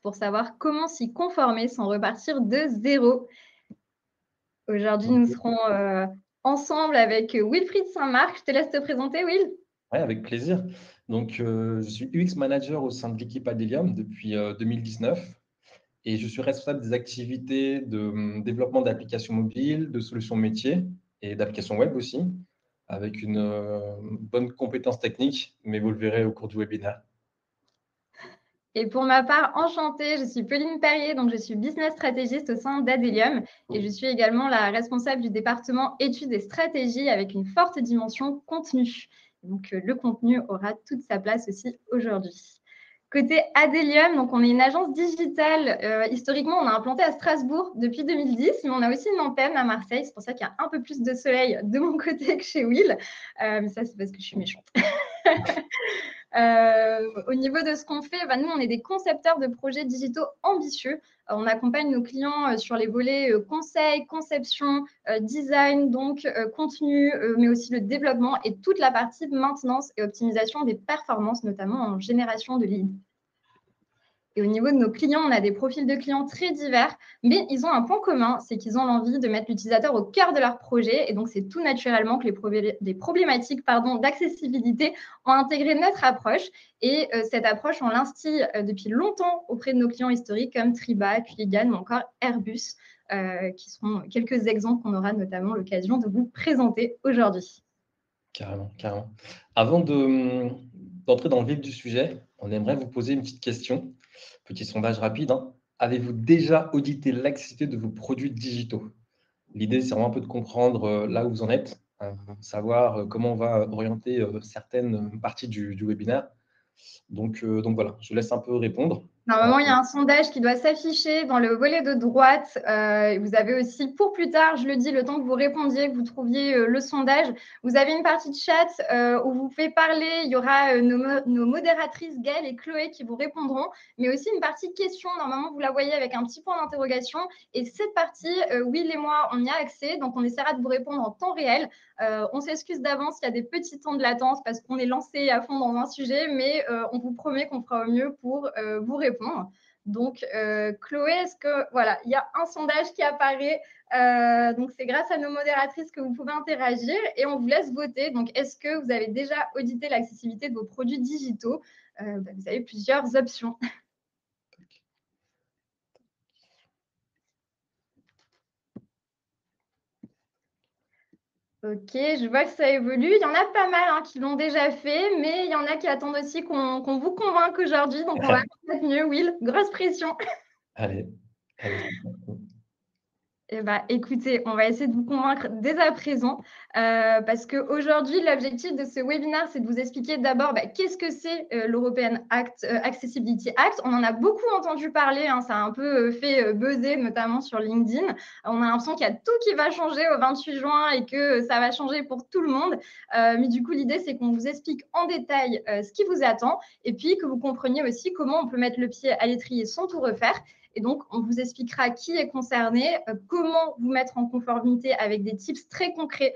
pour savoir comment s'y conformer sans repartir de zéro. Aujourd'hui, nous serons ensemble avec Wilfried Saint-Marc. Je te laisse te présenter, Will. Ouais, avec plaisir. Donc, je suis UX manager au sein de l'équipe Adelium depuis 2019 et je suis responsable des activités de développement d'applications mobiles, de solutions métiers et d'applications web aussi, avec une bonne compétence technique, mais vous le verrez au cours du webinaire. Et pour ma part, enchantée, je suis Pauline Perrier, donc je suis business stratégiste au sein d'Adelium et je suis également la responsable du département études et stratégies avec une forte dimension contenu. Donc, le contenu aura toute sa place aussi aujourd'hui. Côté Adelium, donc on est une agence digitale. Historiquement, on a implanté à Strasbourg depuis 2010, mais on a aussi une antenne à Marseille. C'est pour ça qu'il y a un peu plus de soleil de mon côté que chez Will. Mais ça, c'est parce que je suis méchante. Au niveau de ce qu'on fait, nous, on est des concepteurs de projets digitaux ambitieux. On accompagne nos clients sur les volets conseil, conception, design, donc contenu, mais aussi le développement et toute la partie maintenance et optimisation des performances, notamment en génération de leads. Et au niveau de nos clients, on a des profils de clients très divers, mais ils ont un point commun, c'est qu'ils ont l'envie de mettre l'utilisateur au cœur de leur projet. Et donc, c'est tout naturellement que les problématiques d'accessibilité ont intégré notre approche. Et cette approche, on l'instille depuis longtemps auprès de nos clients historiques comme Triba, Quigan ou encore Airbus, qui seront quelques exemples qu'on aura notamment l'occasion de vous présenter aujourd'hui. Carrément, carrément. Avant d'entrer dans le vif du sujet, on aimerait vous poser une petite question. Petit sondage rapide, hein. Avez-vous déjà audité l'accessibilité de vos produits digitaux? L'idée, c'est vraiment un peu de comprendre là où vous en êtes, savoir comment on va orienter certaines parties du webinaire. Donc voilà, je vous laisse un peu répondre. Normalement, il y a un sondage qui doit s'afficher dans le volet de droite. Vous avez aussi, pour plus tard, je le dis, le temps que vous répondiez, que vous trouviez le sondage, vous avez une partie de chat où vous faites parler. Il y aura nos modératrices Gaëlle et Chloé qui vous répondront, mais aussi une partie questions. Normalement, vous la voyez avec un petit point d'interrogation. Et cette partie, Will et moi, on y a accès. Donc, on essaiera de vous répondre en temps réel. On s'excuse d'avance, il y a des petits temps de latence parce qu'on est lancé à fond dans un sujet, mais on vous promet qu'on fera au mieux pour vous répondre. Donc, Chloé, est-ce que voilà, il y a un sondage qui apparaît. Donc, c'est grâce à nos modératrices que vous pouvez interagir et on vous laisse voter. Donc, est-ce que vous avez déjà audité l'accessibilité de vos produits digitaux? Vous avez plusieurs options. Ok, je vois que ça évolue. Il y en a pas mal qui l'ont déjà fait, mais il y en a qui attendent aussi qu'on vous convainque aujourd'hui. Donc, on va faire mieux, Will. Grosse pression. Allez. Écoutez, on va essayer de vous convaincre dès à présent parce qu'aujourd'hui, l'objectif de ce webinaire, c'est de vous expliquer d'abord qu'est-ce que c'est l'European Accessibility Act. On en a beaucoup entendu parler, ça a un peu fait buzzer, notamment sur LinkedIn. On a l'impression qu'il y a tout qui va changer au 28 juin et que ça va changer pour tout le monde. Mais du coup, l'idée, c'est qu'on vous explique en détail ce qui vous attend et puis que vous compreniez aussi comment on peut mettre le pied à l'étrier sans tout refaire. Et donc, on vous expliquera qui est concerné, comment vous mettre en conformité avec des tips très concrets,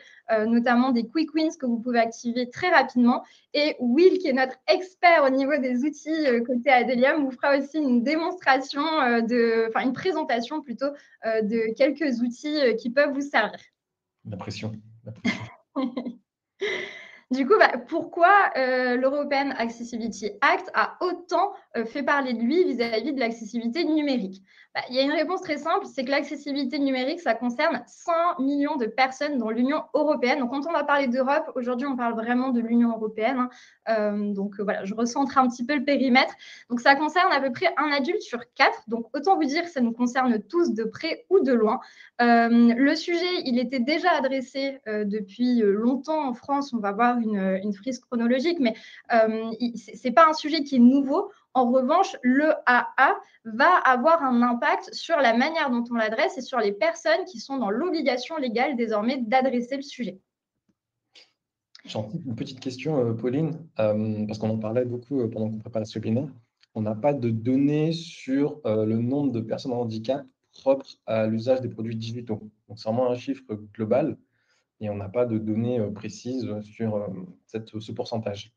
notamment des quick wins que vous pouvez activer très rapidement. Et Will, qui est notre expert au niveau des outils côté Adelium, vous fera aussi une démonstration, une présentation plutôt de quelques outils qui peuvent vous servir. La pression. Du coup, pourquoi l'European Accessibility Act a autant fait parler de lui vis-à-vis de l'accessibilité numérique? Il y a une réponse très simple, c'est que l'accessibilité numérique, ça concerne 100 millions de personnes dans l'Union européenne. Donc, quand on va parler d'Europe, aujourd'hui, on parle vraiment de l'Union européenne. Donc, voilà, je recentre un petit peu le périmètre. Donc, ça concerne à peu près un adulte sur 4. Donc, autant vous dire que ça nous concerne tous de près ou de loin. Le sujet, il était déjà adressé depuis longtemps en France. On va voir une frise chronologique, mais ce n'est pas un sujet qui est nouveau. En revanche, l'EAA va avoir un impact sur la manière dont on l'adresse et sur les personnes qui sont dans l'obligation légale désormais d'adresser le sujet. J'en une petite question, Pauline, parce qu'on en parlait beaucoup pendant qu'on préparait ce webinaire. On n'a pas de données sur le nombre de personnes en handicap propres à l'usage des produits digitaux. Donc, c'est vraiment un chiffre global et on n'a pas de données précises sur ce pourcentage.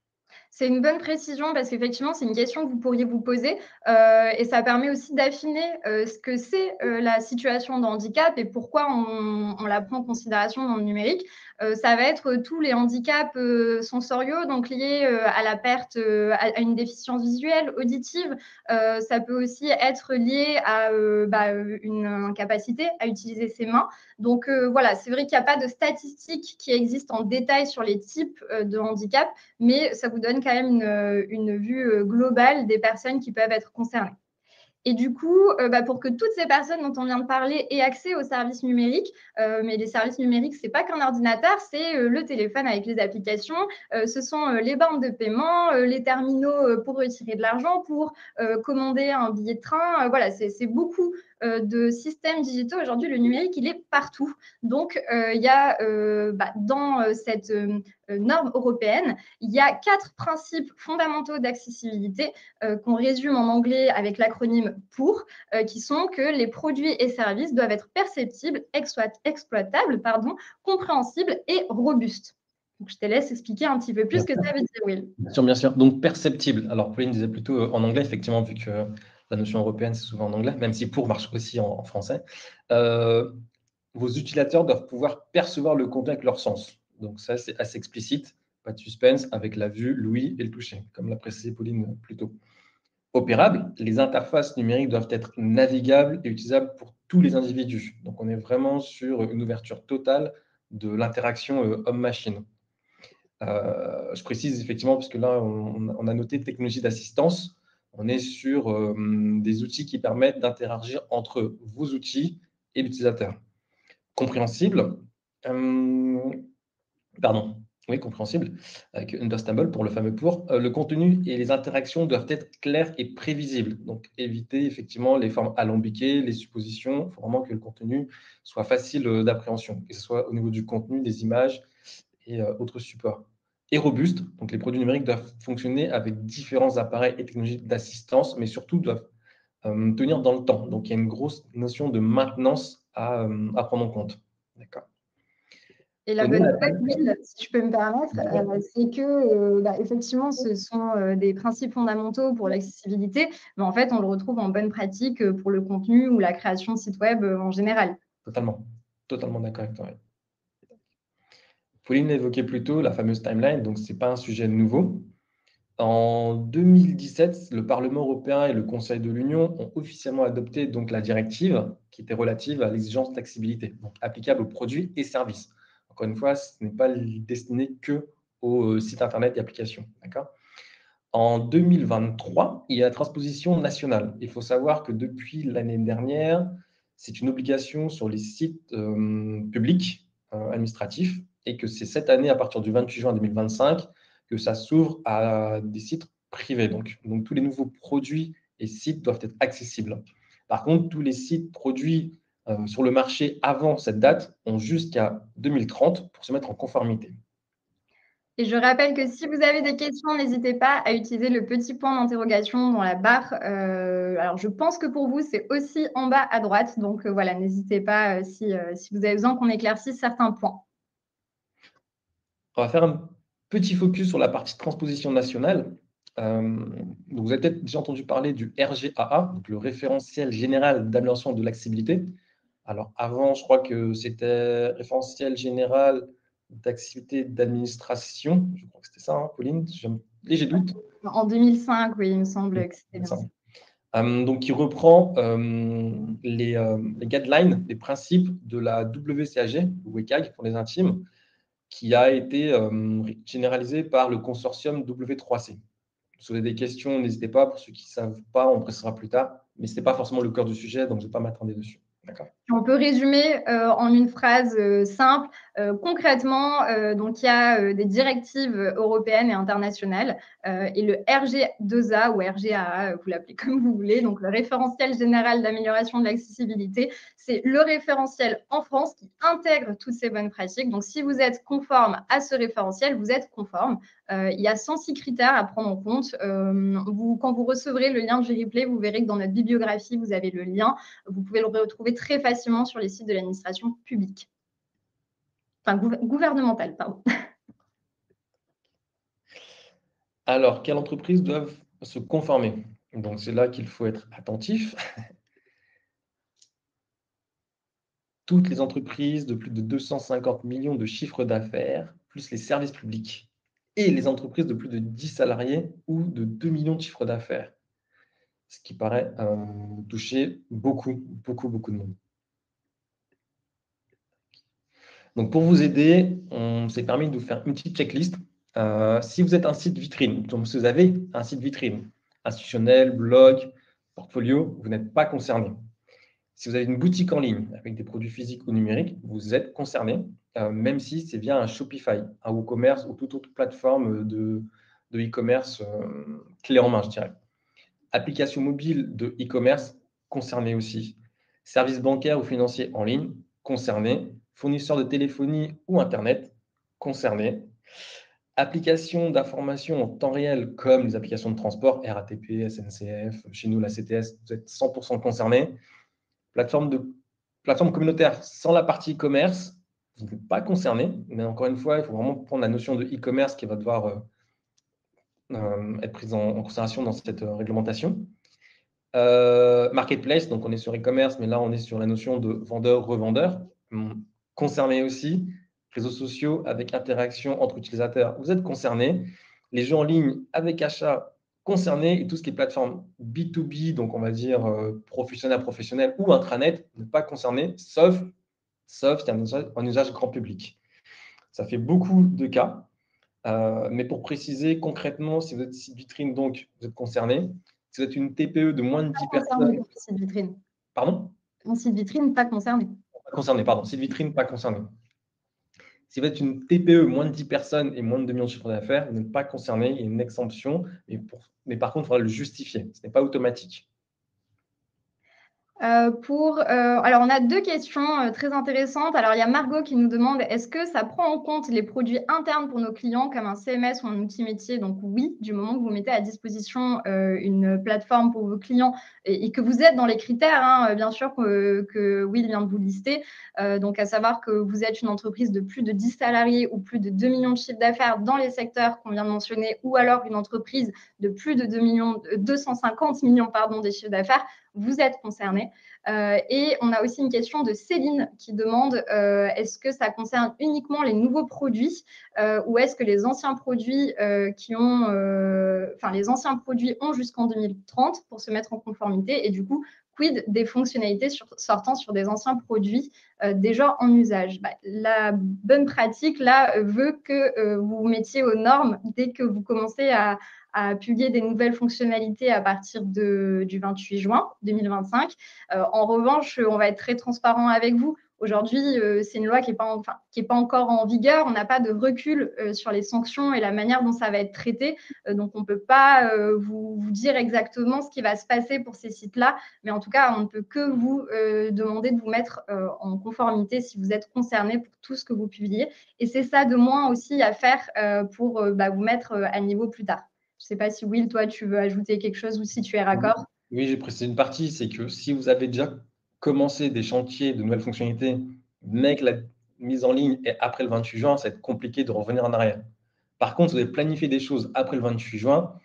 C'est une bonne précision parce qu'effectivement, c'est une question que vous pourriez vous poser et ça permet aussi d'affiner ce que c'est la situation de handicap et pourquoi on la prend en considération dans le numérique. Ça va être tous les handicaps sensoriaux, donc liés à la perte, à une déficience visuelle, auditive. Ça peut aussi être lié à une incapacité à utiliser ses mains. Donc voilà, c'est vrai qu'il n'y a pas de statistiques qui existent en détail sur les types de handicap, mais ça vous donne quand même une vue globale des personnes qui peuvent être concernées. Et du coup, pour que toutes ces personnes dont on vient de parler aient accès aux services numériques, mais les services numériques, ce n'est pas qu'un ordinateur, c'est le téléphone avec les applications, ce sont les bornes de paiement, les terminaux pour retirer de l'argent, pour commander un billet de train. Voilà, c'est beaucoup de systèmes digitaux. Aujourd'hui, le numérique, il est partout. Donc, il y a dans cette norme européenne, il y a 4 principes fondamentaux d'accessibilité qu'on résume en anglais avec l'acronyme POUR, qui sont que les produits et services doivent être perceptibles, exploitables, compréhensibles et robustes. Donc, je te laisse expliquer un petit peu plus ce que ça veut dire, Will. Bien sûr, bien sûr. Donc, perceptible. Alors, Pauline disait plutôt en anglais, effectivement, vu que la notion européenne, c'est souvent en anglais, même si pour marche aussi en français. Vos utilisateurs doivent pouvoir percevoir le contenu avec leur sens. Donc, ça, c'est assez explicite. Pas de suspense avec la vue, l'ouïe et le toucher, comme l'a précisé Pauline plus tôt. Opérable, les interfaces numériques doivent être navigables et utilisables pour tous les individus. Donc, on est vraiment sur une ouverture totale de l'interaction homme-machine. Je précise effectivement, parce que là, on a noté technologie d'assistance. On est sur des outils qui permettent d'interagir entre vos outils et l'utilisateur. Compréhensible, oui, compréhensible, avec understandable pour le fameux pour. Le contenu et les interactions doivent être clairs et prévisibles. Donc, éviter effectivement les formes alambiquées, les suppositions. Il faut vraiment que le contenu soit facile d'appréhension, que ce soit au niveau du contenu, des images et autres supports. Et robuste, donc les produits numériques doivent fonctionner avec différents appareils et technologies d'assistance, mais surtout doivent tenir dans le temps. Donc, il y a une grosse notion de maintenance à prendre en compte. D'accord. Et la bonne nouvelle, Will, si je peux me permettre, c'est que effectivement, ce sont des principes fondamentaux pour l'accessibilité, mais en fait, on le retrouve en bonne pratique pour le contenu ou la création de sites web en général. Totalement, totalement d'accord avec toi. Pauline l'évoquait plus tôt, la fameuse timeline, donc ce n'est pas un sujet nouveau. En 2017, le Parlement européen et le Conseil de l'Union ont officiellement adopté donc la directive qui était relative à l'exigence d'accessibilité, donc applicable aux produits et services. Encore une fois, ce n'est pas destiné que aux sites internet et applications. D'accord. En 2023, il y a la transposition nationale. Il faut savoir que depuis l'année dernière, c'est une obligation sur les sites publics administratifs et que c'est cette année, à partir du 28 juin 2025, que ça s'ouvre à des sites privés. Donc, tous les nouveaux produits et sites doivent être accessibles. Par contre, tous les sites produits sur le marché avant cette date ont jusqu'à 2030 pour se mettre en conformité. Et je rappelle que si vous avez des questions, n'hésitez pas à utiliser le petit point d'interrogation dans la barre. Alors, je pense que pour vous, c'est aussi en bas à droite. Donc, voilà, n'hésitez pas si vous avez besoin qu'on éclaircisse certains points. On va faire un petit focus sur la partie transposition nationale. Donc vous avez peut-être déjà entendu parler du RGAA, donc le référentiel général d'amélioration de l'accessibilité. Alors avant, je crois que c'était référentiel général d'accessibilité d'administration. Je crois que c'était ça, hein, Pauline. J'ai un léger doute. En 2005, oui, il me semble que c'était bien ça. Donc, qui reprend les guidelines, les principes de la WCAG, ou WCAG pour les intimes, qui a été généralisé par le consortium W3C. Si vous avez des questions, n'hésitez pas. Pour ceux qui ne savent pas, on précisera plus tard. Mais ce n'est pas forcément le cœur du sujet, donc je ne vais pas m'attarder dessus. On peut résumer en une phrase simple. Concrètement, donc il y a des directives européennes et internationales et le RG2A ou RGAA, vous l'appelez comme vous voulez, donc le référentiel général d'amélioration de l'accessibilité, c'est le référentiel en France qui intègre toutes ces bonnes pratiques. Donc, si vous êtes conforme à ce référentiel, vous êtes conforme. Il y a 106 critères à prendre en compte. Quand vous recevrez le lien du replay, vous verrez que dans notre bibliographie, vous avez le lien. Vous pouvez le retrouver très facilement sur les sites de l'administration publique. Enfin, gouvernementale, pardon. Alors, quelles entreprises doivent se conformer? Donc, c'est là qu'il faut être attentif. Toutes les entreprises de plus de 250 millions de chiffre d'affaires, plus les services publics et les entreprises de plus de 10 salariés ou de 2 millions de chiffre d'affaires, ce qui paraît toucher beaucoup de monde. Donc, pour vous aider, on s'est permis de vous faire une petite checklist. Si vous êtes un site vitrine, donc si vous avez un site vitrine, institutionnel, blog, portfolio, vous n'êtes pas concerné. Si vous avez une boutique en ligne avec des produits physiques ou numériques, vous êtes concerné, même si c'est via un Shopify, un WooCommerce ou toute autre plateforme de e-commerce clé en main, je dirais. Application mobile de e-commerce, concerné aussi. Services bancaires ou financiers en ligne, concerné. Fournisseurs de téléphonie ou Internet, concerné. Applications d'information en temps réel comme les applications de transport, RATP, SNCF, chez nous la CTS, vous êtes 100% concerné. Plateforme communautaire sans la partie e-commerce, vous n'êtes pas concerné, mais encore une fois, il faut vraiment prendre la notion de e-commerce qui va devoir être prise en considération dans cette réglementation. Marketplace, donc on est sur e-commerce, mais là on est sur la notion de vendeur-revendeur. Concerné aussi. Réseaux sociaux avec interaction entre utilisateurs, vous êtes concerné. Les jeux en ligne avec achat, concernés. Et tout ce qui est plateforme B2B, donc on va dire professionnel à professionnel ou intranet, n'est pas concerné, sauf qu'il y a un usage grand public. Ça fait beaucoup de cas. Mais pour préciser concrètement, si vous êtes site vitrine, donc vous êtes concerné. Si vous êtes une TPE de moins de 10 personnes. Pour site vitrine. Pardon? Un site vitrine, pas concerné. Pas concerné, pardon. Site vitrine, pas concerné. Si vous êtes une TPE, moins de 10 personnes et moins de 2 millions de chiffre d'affaires, vous n'êtes pas concerné, il y a une exemption, mais par contre, il faudra le justifier. Ce n'est pas automatique. Alors, on a deux questions très intéressantes. Alors, il y a Margot qui nous demande, est-ce que ça prend en compte les produits internes pour nos clients comme un CMS ou un outil métier? Donc oui, du moment que vous mettez à disposition une plateforme pour vos clients et que vous êtes dans les critères, hein, bien sûr que Will vient de vous lister. Donc, à savoir que vous êtes une entreprise de plus de 10 salariés ou plus de 2 millions de chiffre d'affaires dans les secteurs qu'on vient de mentionner, ou alors une entreprise de plus de 250 millions des chiffres d'affaires, vous êtes concerné. Et on a aussi une question de Céline qui demande est-ce que ça concerne uniquement les nouveaux produits ou est-ce que les anciens produits les anciens produits ont jusqu'en 2030 pour se mettre en conformité et du coup, quid des fonctionnalités sortant sur des anciens produits déjà en usage? La bonne pratique, là, veut que vous vous mettiez aux normes dès que vous commencez à publier des nouvelles fonctionnalités à partir du 28 juin 2025. En revanche, on va être très transparent avec vous. Aujourd'hui, c'est une loi qui n'est pas encore en vigueur. On n'a pas de recul sur les sanctions et la manière dont ça va être traité. Donc, on ne peut pas vous dire exactement ce qui va se passer pour ces sites-là. Mais en tout cas, on ne peut que vous demander de vous mettre en conformité si vous êtes concerné pour tout ce que vous publiez. Et c'est ça de moins aussi à faire pour vous mettre à niveau plus tard. Je ne sais pas si Will, toi, tu veux ajouter quelque chose ou si tu es raccord. Oui, j'ai précisé une partie, c'est que si vous avez déjà commencé des chantiers de nouvelles fonctionnalités, mais que la mise en ligne est après le 28 juin, ça va être compliqué de revenir en arrière. Par contre, si vous avez planifié des choses après le 28 juin,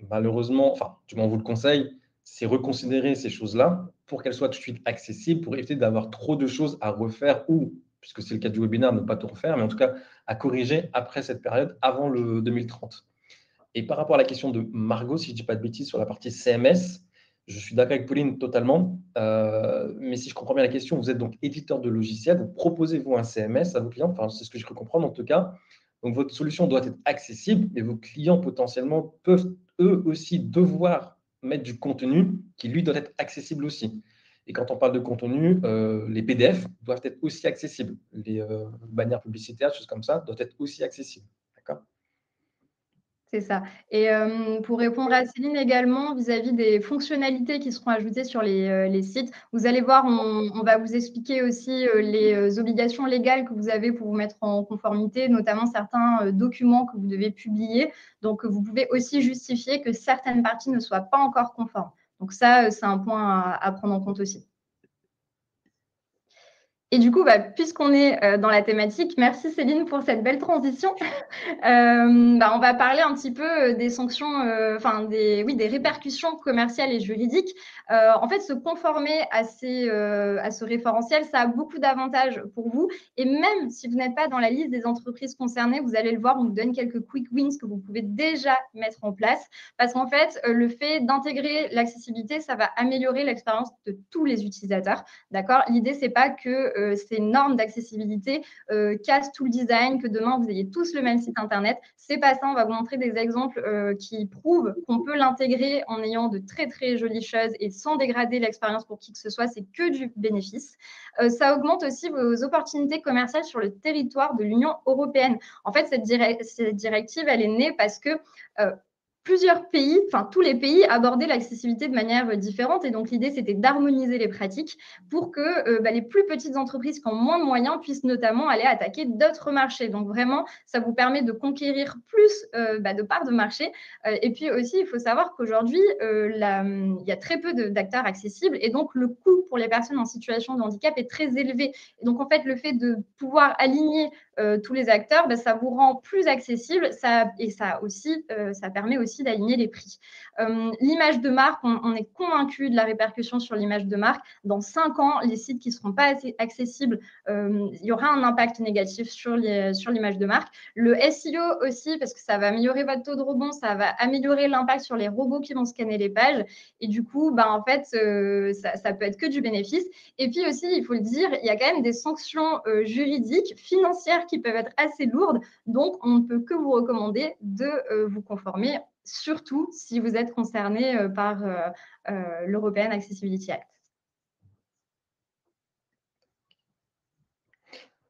malheureusement, enfin, du moins, on vous le conseille, c'est reconsidérer ces choses-là pour qu'elles soient tout de suite accessibles, pour éviter d'avoir trop de choses à refaire ou, puisque c'est le cas du webinaire, ne pas tout refaire, mais en tout cas, à corriger après cette période, avant le 2030. Et par rapport à la question de Margot, si je ne dis pas de bêtises, sur la partie CMS, je suis d'accord avec Pauline totalement. Mais si je comprends bien la question, vous êtes donc éditeur de logiciels, vous proposez-vous un CMS à vos clients, enfin, c'est ce que je peux comprendre en tout cas. Donc, votre solution doit être accessible, mais vos clients potentiellement peuvent eux aussi devoir mettre du contenu qui, lui, doit être accessible aussi. Et quand on parle de contenu, les PDF doivent être aussi accessibles. Les bannières publicitaires, choses comme ça, doivent être aussi accessibles. D'accord ? C'est ça. Et pour répondre à Céline également, vis-à-vis des fonctionnalités qui seront ajoutées sur les sites, vous allez voir, on va vous expliquer aussi les obligations légales que vous avez pour vous mettre en conformité, notamment certains documents que vous devez publier. Donc, vous pouvez aussi justifier que certaines parties ne soient pas encore conformes. Donc ça, c'est un point à prendre en compte aussi. Et du coup, puisqu'on est dans la thématique, merci Céline pour cette belle transition. On va parler un petit peu des sanctions, des répercussions commerciales et juridiques. En fait, se conformer à ce référentiel, ça a beaucoup d'avantages pour vous. Et même si vous n'êtes pas dans la liste des entreprises concernées, vous allez le voir, on vous donne quelques quick wins que vous pouvez déjà mettre en place. Parce qu'en fait, le fait d'intégrer l'accessibilité, ça va améliorer l'expérience de tous les utilisateurs. D'accord ? L'idée, c'est pas que ces normes d'accessibilité cassent tout le design, que demain, vous ayez tous le même site Internet. C'est pas ça. On va vous montrer des exemples qui prouvent qu'on peut l'intégrer en ayant de très, très jolies choses et sans dégrader l'expérience pour qui que ce soit. C'est que du bénéfice. Ça augmente aussi vos opportunités commerciales sur le territoire de l'Union européenne. En fait, cette directive, elle est née parce que plusieurs pays, enfin tous les pays abordaient l'accessibilité de manière différente. Et donc, l'idée, c'était d'harmoniser les pratiques pour que les plus petites entreprises qui ont moins de moyens puissent notamment aller attaquer d'autres marchés. Donc, vraiment, ça vous permet de conquérir plus de parts de marché. Et puis aussi, il faut savoir qu'aujourd'hui, il y a très peu d'acteurs accessibles. Et donc, le coût pour les personnes en situation de handicap est très élevé. Et donc, en fait, le fait de pouvoir aligner tous les acteurs, ça vous rend plus accessible ça permet aussi d'aligner les prix. L'image de marque, on est convaincu de la répercussion sur l'image de marque. Dans 5 ans, les sites qui ne seront pas assez accessibles, il y aura un impact négatif sur l'image de marque. Le SEO aussi, parce que ça va améliorer votre taux de rebond, ça va améliorer l'impact sur les robots qui vont scanner les pages. Et du coup, en fait, ça peut être que du bénéfice. Et puis aussi, il faut le dire, il y a quand même des sanctions juridiques, financières qui peuvent être assez lourdes. Donc, on ne peut que vous recommander de vous conformer, surtout si vous êtes concerné par l'European Accessibility Act.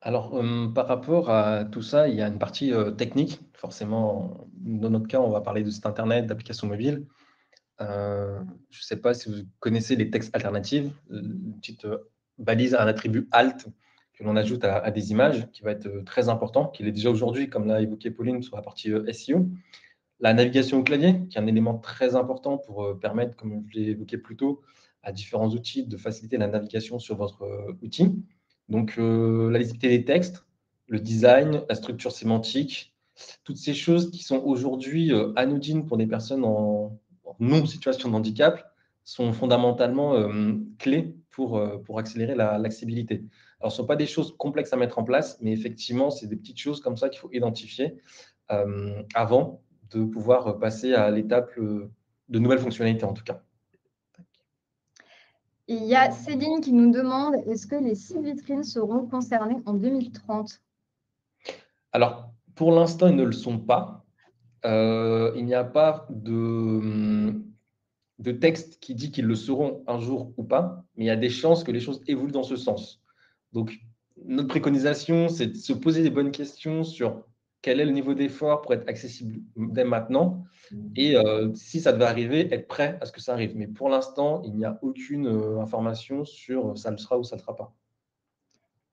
Alors, par rapport à tout ça, il y a une partie technique. Forcément, dans notre cas, on va parler de site internet, d'applications mobiles. Je ne sais pas si vous connaissez les textes alternatives, une petite balise, un attribut alt que l'on ajoute à des images qui va être très important, qu'il est déjà aujourd'hui, comme l'a évoqué Pauline, sur la partie SEO. La navigation au clavier, qui est un élément très important pour permettre, comme je l'ai évoqué plus tôt, à différents outils de faciliter la navigation sur votre outil. Donc, la lisibilité des textes, le design, la structure sémantique, toutes ces choses qui sont aujourd'hui anodines pour des personnes en non-situation de handicap sont fondamentalement clés pour accélérer l'accessibilité. Alors, ce ne sont pas des choses complexes à mettre en place, mais effectivement, c'est des petites choses comme ça qu'il faut identifier avant de pouvoir passer à l'étape de nouvelles fonctionnalités, en tout cas. Il y a Céline qui nous demande, est-ce que les sites vitrines seront concernés en 2030 ? Alors, pour l'instant, ils ne le sont pas. Il n'y a pas de texte qui dit qu'ils le seront un jour ou pas, mais il y a des chances que les choses évoluent dans ce sens. Donc, notre préconisation, c'est de se poser des bonnes questions sur quel est le niveau d'effort pour être accessible dès maintenant et si ça devait arriver, être prêt à ce que ça arrive. Mais pour l'instant, il n'y a aucune information sur ça le sera ou ça ne le sera pas.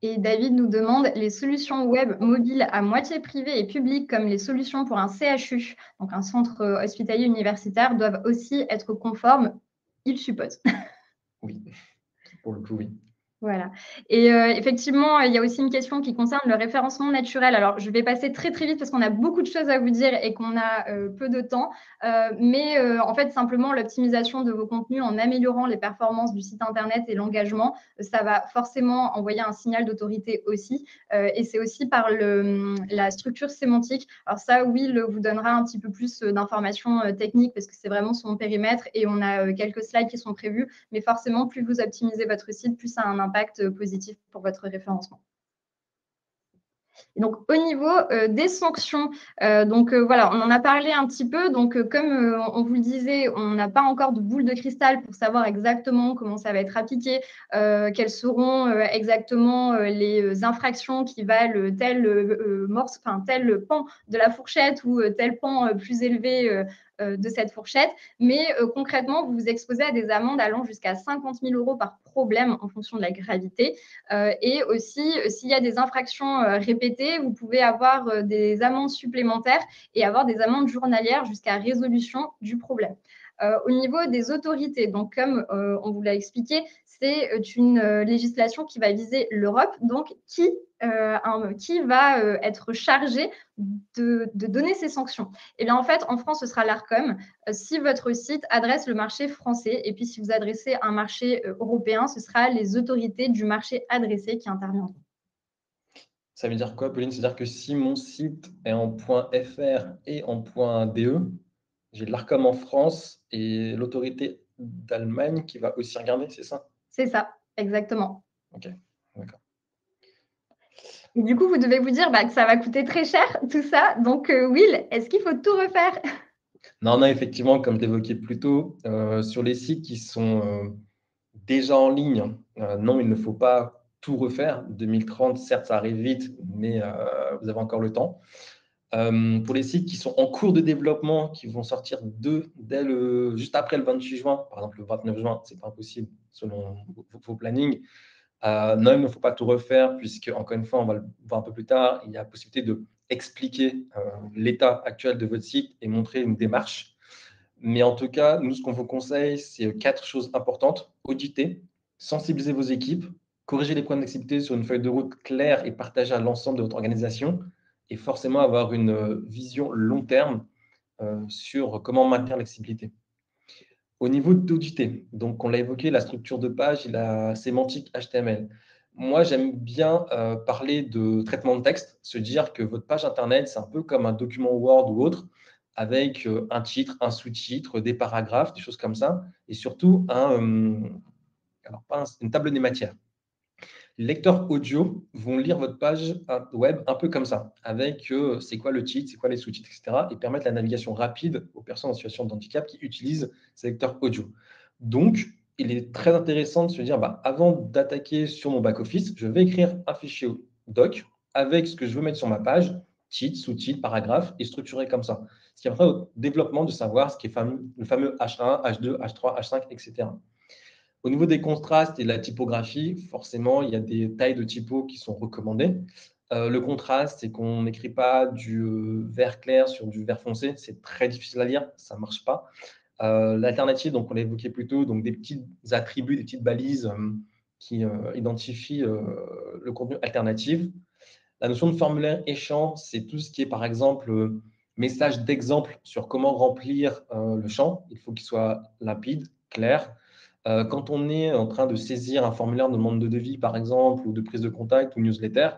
Et David nous demande, les solutions web mobiles à moitié privées et publiques comme les solutions pour un CHU, donc un centre hospitalier universitaire, doivent aussi être conformes, il suppose. Oui, pour le coup, oui. Voilà. Et effectivement, il y a aussi une question qui concerne le référencement naturel. Alors, je vais passer très, très vite parce qu'on a beaucoup de choses à vous dire et qu'on a peu de temps. Mais en fait, simplement, l'optimisation de vos contenus en améliorant les performances du site Internet et l'engagement, ça va forcément envoyer un signal d'autorité aussi. Et c'est aussi par la structure sémantique. Alors ça, Will vous donnera un petit peu plus d'informations techniques parce que c'est vraiment son périmètre et on a quelques slides qui sont prévus. Mais forcément, plus vous optimisez votre site, plus ça a un impact positif pour votre référencement. Et donc, au niveau des sanctions, voilà, on en a parlé un petit peu. Donc, comme on vous le disait, on n'a pas encore de boule de cristal pour savoir exactement comment ça va être appliqué, quelles seront exactement les infractions qui valent tel pan de la fourchette ou tel pan plus élevé de cette fourchette. Mais concrètement, vous vous exposez à des amendes allant jusqu'à 50 000 € par problème en fonction de la gravité. Et aussi, s'il y a des infractions répétées, vous pouvez avoir des amendes supplémentaires et avoir des amendes journalières jusqu'à résolution du problème. Au niveau des autorités, donc comme on vous l'a expliqué, c'est une législation qui va viser l'Europe, donc qui va être chargé de donner ces sanctions. Et bien en fait, en France, ce sera l'Arcom. Si votre site adresse le marché français, et puis si vous adressez un marché européen, ce sera les autorités du marché adressé qui interviendront. Ça veut dire quoi, Pauline? C'est-à-dire que si mon site est en .fr et en .de, j'ai l'Arcom en France et l'autorité d'Allemagne qui va aussi regarder, c'est ça? C'est ça, exactement. Ok, d'accord. Et du coup, vous devez vous dire que ça va coûter très cher, tout ça. Donc, Will, est-ce qu'il faut tout refaire? Non, non, effectivement, comme je l'évoquais plus tôt, sur les sites qui sont déjà en ligne, non, il ne faut pas tout refaire. 2030, certes, ça arrive vite, mais vous avez encore le temps. Pour les sites qui sont en cours de développement, qui vont sortir juste après le 28 juin, par exemple le 29 juin, c'est pas impossible selon vos plannings. Non, il ne faut pas tout refaire, puisque, encore une fois, on va le voir un peu plus tard, il y a la possibilité d'expliquer l'état actuel de votre site et montrer une démarche. Mais en tout cas, nous, ce qu'on vous conseille, c'est 4 choses importantes. Auditer, sensibiliser vos équipes, corriger les points d'accessibilité sur une feuille de route claire et partagée à l'ensemble de votre organisation, et forcément avoir une vision long terme sur comment maintenir l'accessibilité. Au niveau d'auditer, donc on l'a évoqué, la structure de page et la sémantique HTML. Moi, j'aime bien parler de traitement de texte, se dire que votre page Internet, c'est un peu comme un document Word ou autre, avec un titre, un sous-titre, des paragraphes, des choses comme ça, et surtout une table des matières. Les lecteurs audio vont lire votre page web un peu comme ça, avec c'est quoi le titre, c'est quoi les sous-titres, etc., et permettre la navigation rapide aux personnes en situation de handicap qui utilisent ces lecteurs audio. Donc, il est très intéressant de se dire, avant d'attaquer sur mon back-office, je vais écrire un fichier doc avec ce que je veux mettre sur ma page, titre, sous-titre, paragraphe, et structuré comme ça. Ce qui est après au développement de savoir ce qui est le fameux H1, H2, H3, H5, etc. Au niveau des contrastes et de la typographie, forcément, il y a des tailles de typo qui sont recommandées. Le contraste, c'est qu'on n'écrit pas du vert clair sur du vert foncé. C'est très difficile à lire, ça ne marche pas. L'alternative, donc on l'a évoqué plus tôt, donc des petits attributs, des petites balises qui identifient le contenu alternatif. La notion de formulaire échant, c'est tout ce qui est, par exemple, message d'exemple sur comment remplir le champ. Il faut qu'il soit limpide, clair. Quand on est en train de saisir un formulaire de demande de devis, par exemple, ou de prise de contact ou newsletter,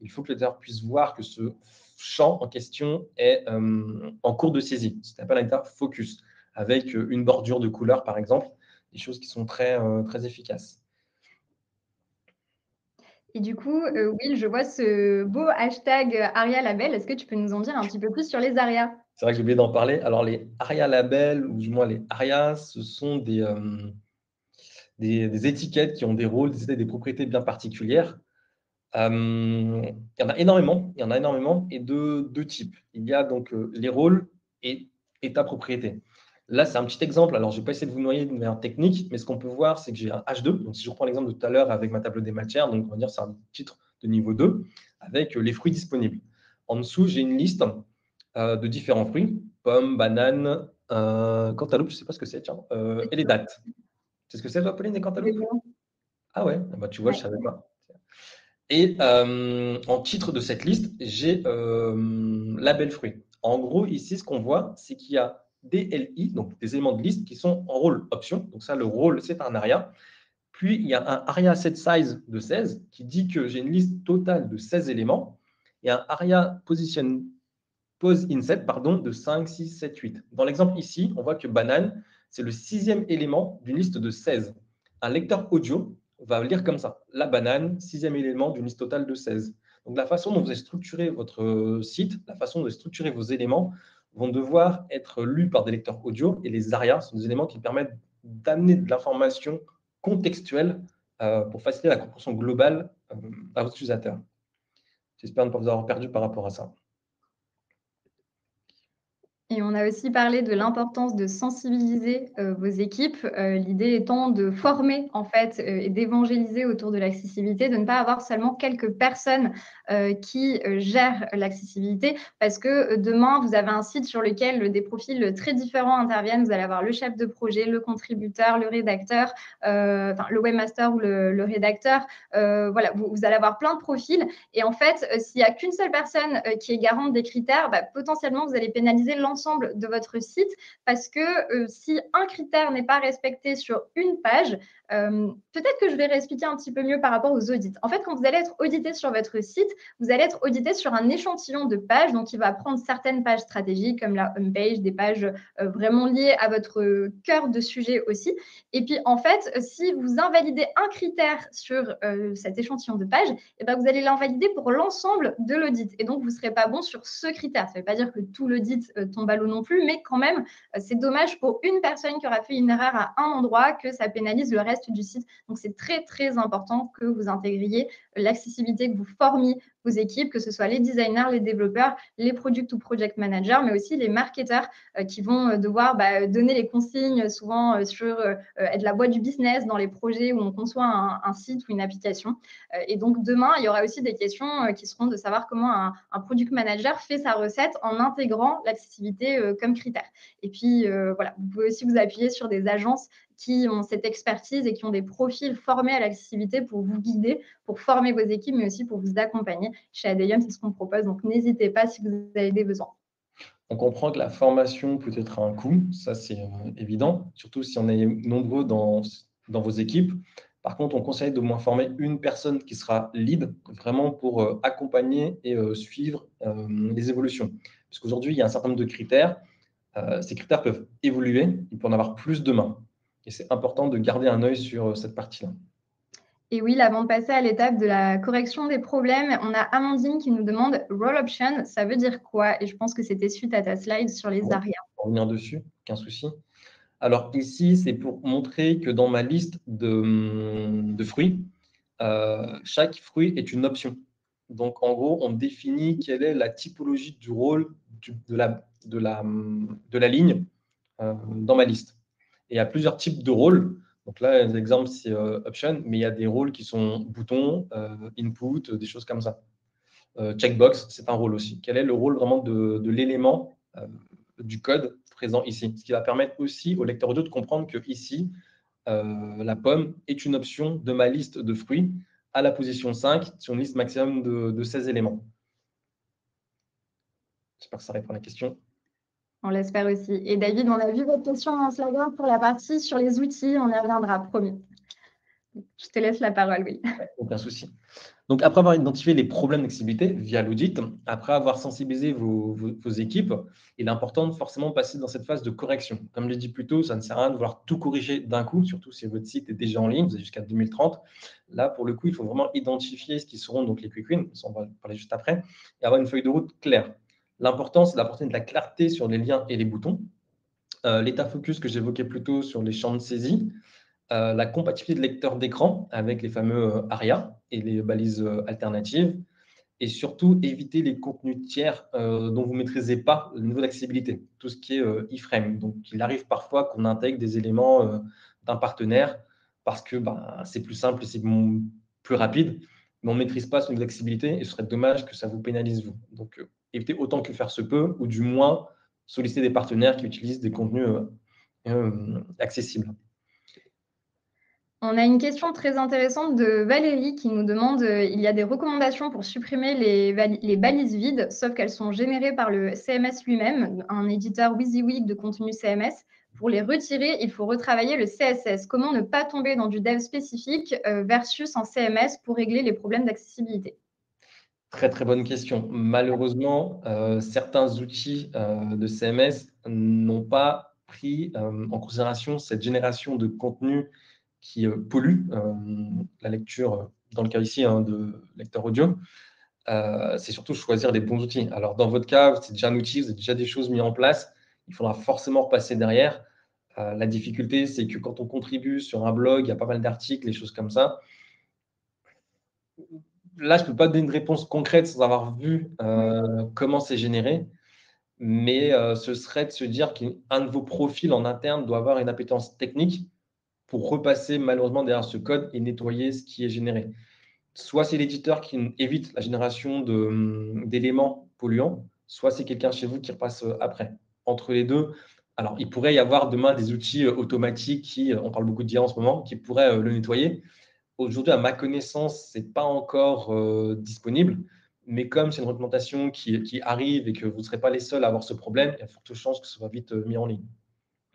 il faut que le lecteur puisse voir que ce champ en question est en cours de saisie. C'est appelle un état focus, avec une bordure de couleur, par exemple, des choses qui sont très, très efficaces. Et du coup, Will, je vois ce beau hashtag ARIA Label. Est-ce que tu peux nous en dire un petit peu plus sur les ARIA? C'est vrai que j'ai oublié d'en parler. Alors, les ARIA labels, ou du moins les ARIA, ce sont des étiquettes qui ont des rôles, des propriétés bien particulières. Il y en a énormément, et de deux types. Il y a donc les rôles et état propriété. Là, c'est un petit exemple. Alors, je ne vais pas essayer de vous noyer de manière technique, mais ce qu'on peut voir, c'est que j'ai un H2. Donc, si je reprends l'exemple de tout à l'heure avec ma table des matières, donc on va dire que c'est un titre de niveau 2 avec les fruits disponibles. En dessous, j'ai une liste de différents fruits, pommes, bananes, cantaloupe, je ne sais pas ce que c'est, tiens, et les dates. C'est ce que c'est, toi, Pauline, des C'est cantaloupes? bon. Ah ouais, tu vois, je Ouais. ne savais pas. Et en titre de cette liste, j'ai label fruit. En gros, ici, ce qu'on voit, c'est qu'il y a des LI, donc des éléments de liste qui sont en rôle option. Donc ça, le rôle, c'est un ARIA. Puis, il y a un ARIA set size de 16 qui dit que j'ai une liste totale de 16 éléments et un ARIA pose inset de 5, 6, 7, 8. Dans l'exemple ici, on voit que banane, c'est le 6e élément d'une liste de 16. Un lecteur audio va lire comme ça. La banane, 6e élément d'une liste totale de 16. Donc, la façon dont vous avez structuré votre site, la façon dont vous avez structuré vos éléments vont devoir être lus par des lecteurs audio. Et les ARIA sont des éléments qui permettent d'amener de l'information contextuelle pour faciliter la compréhension globale à vos utilisateurs. J'espère ne pas vous avoir perdu par rapport à ça. Et on a aussi parlé de l'importance de sensibiliser vos équipes, l'idée étant de former en fait et d'évangéliser autour de l'accessibilité, de ne pas avoir seulement quelques personnes qui gèrent l'accessibilité, parce que demain, vous avez un site sur lequel des profils très différents interviennent. Vous allez avoir le chef de projet, le contributeur, le rédacteur, enfin, le webmaster ou le rédacteur. Voilà, vous allez avoir plein de profils. Et en fait, s'il n'y a qu'une seule personne qui est garante des critères, bah, potentiellement, vous allez pénaliser l'ensemble de votre site, parce que si un critère n'est pas respecté sur une page, peut-être que je vais réexpliquer un petit peu mieux par rapport aux audits. En fait, quand vous allez être audité sur votre site, vous allez être audité sur un échantillon de pages. Donc, il va prendre certaines pages stratégiques comme la homepage, des pages vraiment liées à votre cœur de sujet aussi. Et puis, en fait, si vous invalidez un critère sur cet échantillon de pages, eh ben, vous allez l'invalider pour l'ensemble de l'audit. Et donc, vous ne serez pas bon sur ce critère. Ça ne veut pas dire que tout l'audit tombe à l'eau non plus, mais quand même, c'est dommage pour une personne qui aura fait une erreur à un endroit que ça pénalise le reste du site. Donc, c'est très, très important que vous intégriez l'accessibilité, que vous formiez vos équipes, que ce soit les designers, les développeurs, les product ou project managers, mais aussi les marketeurs qui vont devoir donner les consignes souvent sur être la voix du business dans les projets où on conçoit un site ou une application. Et donc, demain, il y aura aussi des questions qui seront de savoir comment un product manager fait sa recette en intégrant l'accessibilité comme critère. Et puis, voilà, vous pouvez aussi vous appuyer sur des agences qui ont cette expertise et qui ont des profils formés à l'accessibilité pour vous guider, pour former vos équipes, mais aussi pour vous accompagner. Chez Adelium, c'est ce qu'on propose, donc n'hésitez pas si vous avez des besoins. On comprend que la formation peut être un coût, ça c'est évident, surtout si on est nombreux dans vos équipes. Par contre, on conseille d'au moins former une personne qui sera lead, vraiment pour accompagner et suivre les évolutions. Parce qu'aujourd'hui, il y a un certain nombre de critères. Ces critères peuvent évoluer, il peut en avoir plus demain. Et c'est important de garder un œil sur cette partie-là. Et oui, avant de passer à l'étape de la correction des problèmes, on a Amandine qui nous demande Role Option, ça veut dire quoi? Et je pense que c'était suite à ta slide sur les Ouais, ARIA. pour revenir dessus, aucun souci. Alors ici, c'est pour montrer que dans ma liste de fruits, chaque fruit est une option. Donc en gros, on définit quelle est la typologie du rôle de la ligne dans ma liste. Et il y a plusieurs types de rôles. Donc là, l'exemple, c'est option, mais il y a des rôles qui sont boutons, input, des choses comme ça. Checkbox, c'est un rôle aussi. Quel est le rôle vraiment de l'élément du code présent ici? Ce qui va permettre aussi au lecteur audio de comprendre que ici, la pomme est une option de ma liste de fruits à la position 5 sur une liste maximum de 16 éléments. J'espère que ça répond à la question. On l'espère aussi. Et David, on a vu votre question en Instagram pour la partie sur les outils. On y reviendra, promis. Je te laisse la parole, oui. Aucun souci. Donc, après avoir identifié les problèmes d'accessibilité via l'audit, après avoir sensibilisé vos équipes, il est important de forcément passer dans cette phase de correction. Comme je l'ai dit plus tôt, ça ne sert à rien de vouloir tout corriger d'un coup, surtout si votre site est déjà en ligne, vous avez jusqu'à 2030. Là, pour le coup, il faut vraiment identifier ce qui seront donc les quick wins, on va en parler juste après, et avoir une feuille de route claire. L'important, c'est d'apporter de la clarté sur les liens et les boutons. L'état focus que j'évoquais plus tôt sur les champs de saisie, la compatibilité de lecteur d'écran avec les fameux ARIA et les balises alternatives, et surtout éviter les contenus tiers dont vous ne maîtrisez pas le niveau d'accessibilité, tout ce qui est iframe. Donc, il arrive parfois qu'on intègre des éléments d'un partenaire parce que c'est plus simple et c'est plus rapide, mais on ne maîtrise pas son niveau d'accessibilité et ce serait dommage que ça vous pénalise vous. Donc, évitez autant que faire se peut, ou du moins solliciter des partenaires qui utilisent des contenus accessibles. On a une question très intéressante de Valérie qui nous demande il y a des recommandations pour supprimer les balises vides, sauf qu'elles sont générées par le CMS lui-même, un éditeur WYSIWYG de contenu CMS. Pour les retirer, il faut retravailler le CSS. Comment ne pas tomber dans du dev spécifique versus un CMS pour régler les problèmes d'accessibilité? Très, très bonne question. Malheureusement, certains outils de CMS n'ont pas pris en considération cette génération de contenu qui pollue la lecture, dans le cas ici de lecteur audio. C'est surtout choisir les bons outils. Alors, dans votre cas, c'est déjà un outil, vous avez déjà des choses mises en place. Il faudra forcément repasser derrière. La difficulté, c'est que quand on contribue sur un blog, il y a pas mal d'articles, des choses comme ça. Là, je ne peux pas donner une réponse concrète sans avoir vu comment c'est généré. mais ce serait de se dire qu'un de vos profils en interne doit avoir une appétence technique pour repasser malheureusement derrière ce code et nettoyer ce qui est généré. Soit c'est l'éditeur qui évite la génération d'éléments polluants, soit c'est quelqu'un chez vous qui repasse après. Entre les deux, alors il pourrait y avoir demain des outils automatiques qui, on parle beaucoup d'IA en ce moment, qui pourraient le nettoyer. Aujourd'hui, à ma connaissance, ce n'est pas encore disponible, mais comme c'est une réglementation qui arrive et que vous ne serez pas les seuls à avoir ce problème, il y a forte chance que ce soit vite mis en ligne.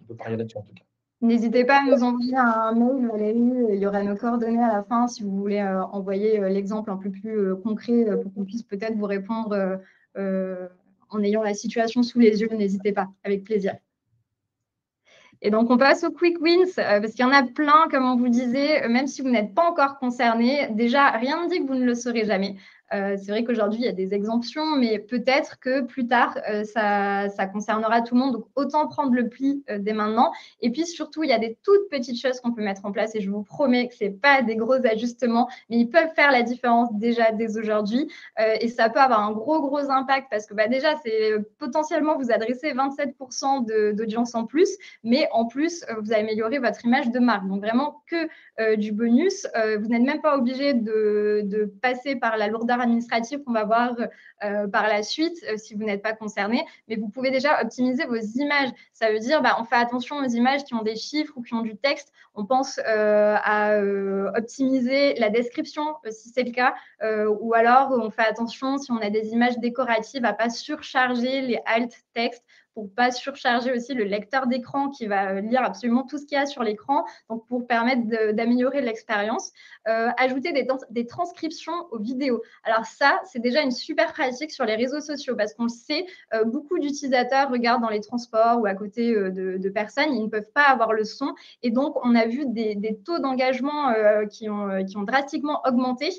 On peut parier là-dessus en tout cas. N'hésitez pas à nous envoyer un mail, Valérie. Il y aura nos coordonnées à la fin si vous voulez envoyer l'exemple un peu plus concret pour qu'on puisse peut-être vous répondre en ayant la situation sous les yeux. N'hésitez pas, avec plaisir. Et donc, on passe aux quick wins parce qu'il y en a plein, comme on vous disait, même si vous n'êtes pas encore concerné. Déjà, rien ne dit que vous ne le serez jamais. C'est vrai qu'aujourd'hui, il y a des exemptions, mais peut-être que plus tard, ça concernera tout le monde. Donc, autant prendre le pli dès maintenant. Et puis, surtout, il y a des toutes petites choses qu'on peut mettre en place. Et je vous promets que ce n'est pas des gros ajustements, mais ils peuvent faire la différence déjà dès aujourd'hui. Et ça peut avoir un gros impact parce que déjà, c'est potentiellement vous adressez 27% d'audience en plus, mais en plus, vous améliorez votre image de marque. Donc, vraiment que du bonus. Vous n'êtes même pas obligé de passer par la lourdeur administrative qu'on va voir par la suite si vous n'êtes pas concerné, mais vous pouvez déjà optimiser vos images. Ça veut dire, on fait attention aux images qui ont des chiffres ou qui ont du texte. On pense à optimiser la description si c'est le cas, ou alors on fait attention si on a des images décoratives à ne pas surcharger les alt textes pour ne pas surcharger aussi le lecteur d'écran qui va lire absolument tout ce qu'il y a sur l'écran, donc pour permettre d'améliorer l'expérience. Ajouter des transcriptions aux vidéos. Alors ça, c'est déjà une super pratique sur les réseaux sociaux parce qu'on le sait, beaucoup d'utilisateurs regardent dans les transports ou à côté de personnes, ils ne peuvent pas avoir le son et donc on a vu des taux d'engagement qui ont drastiquement augmenté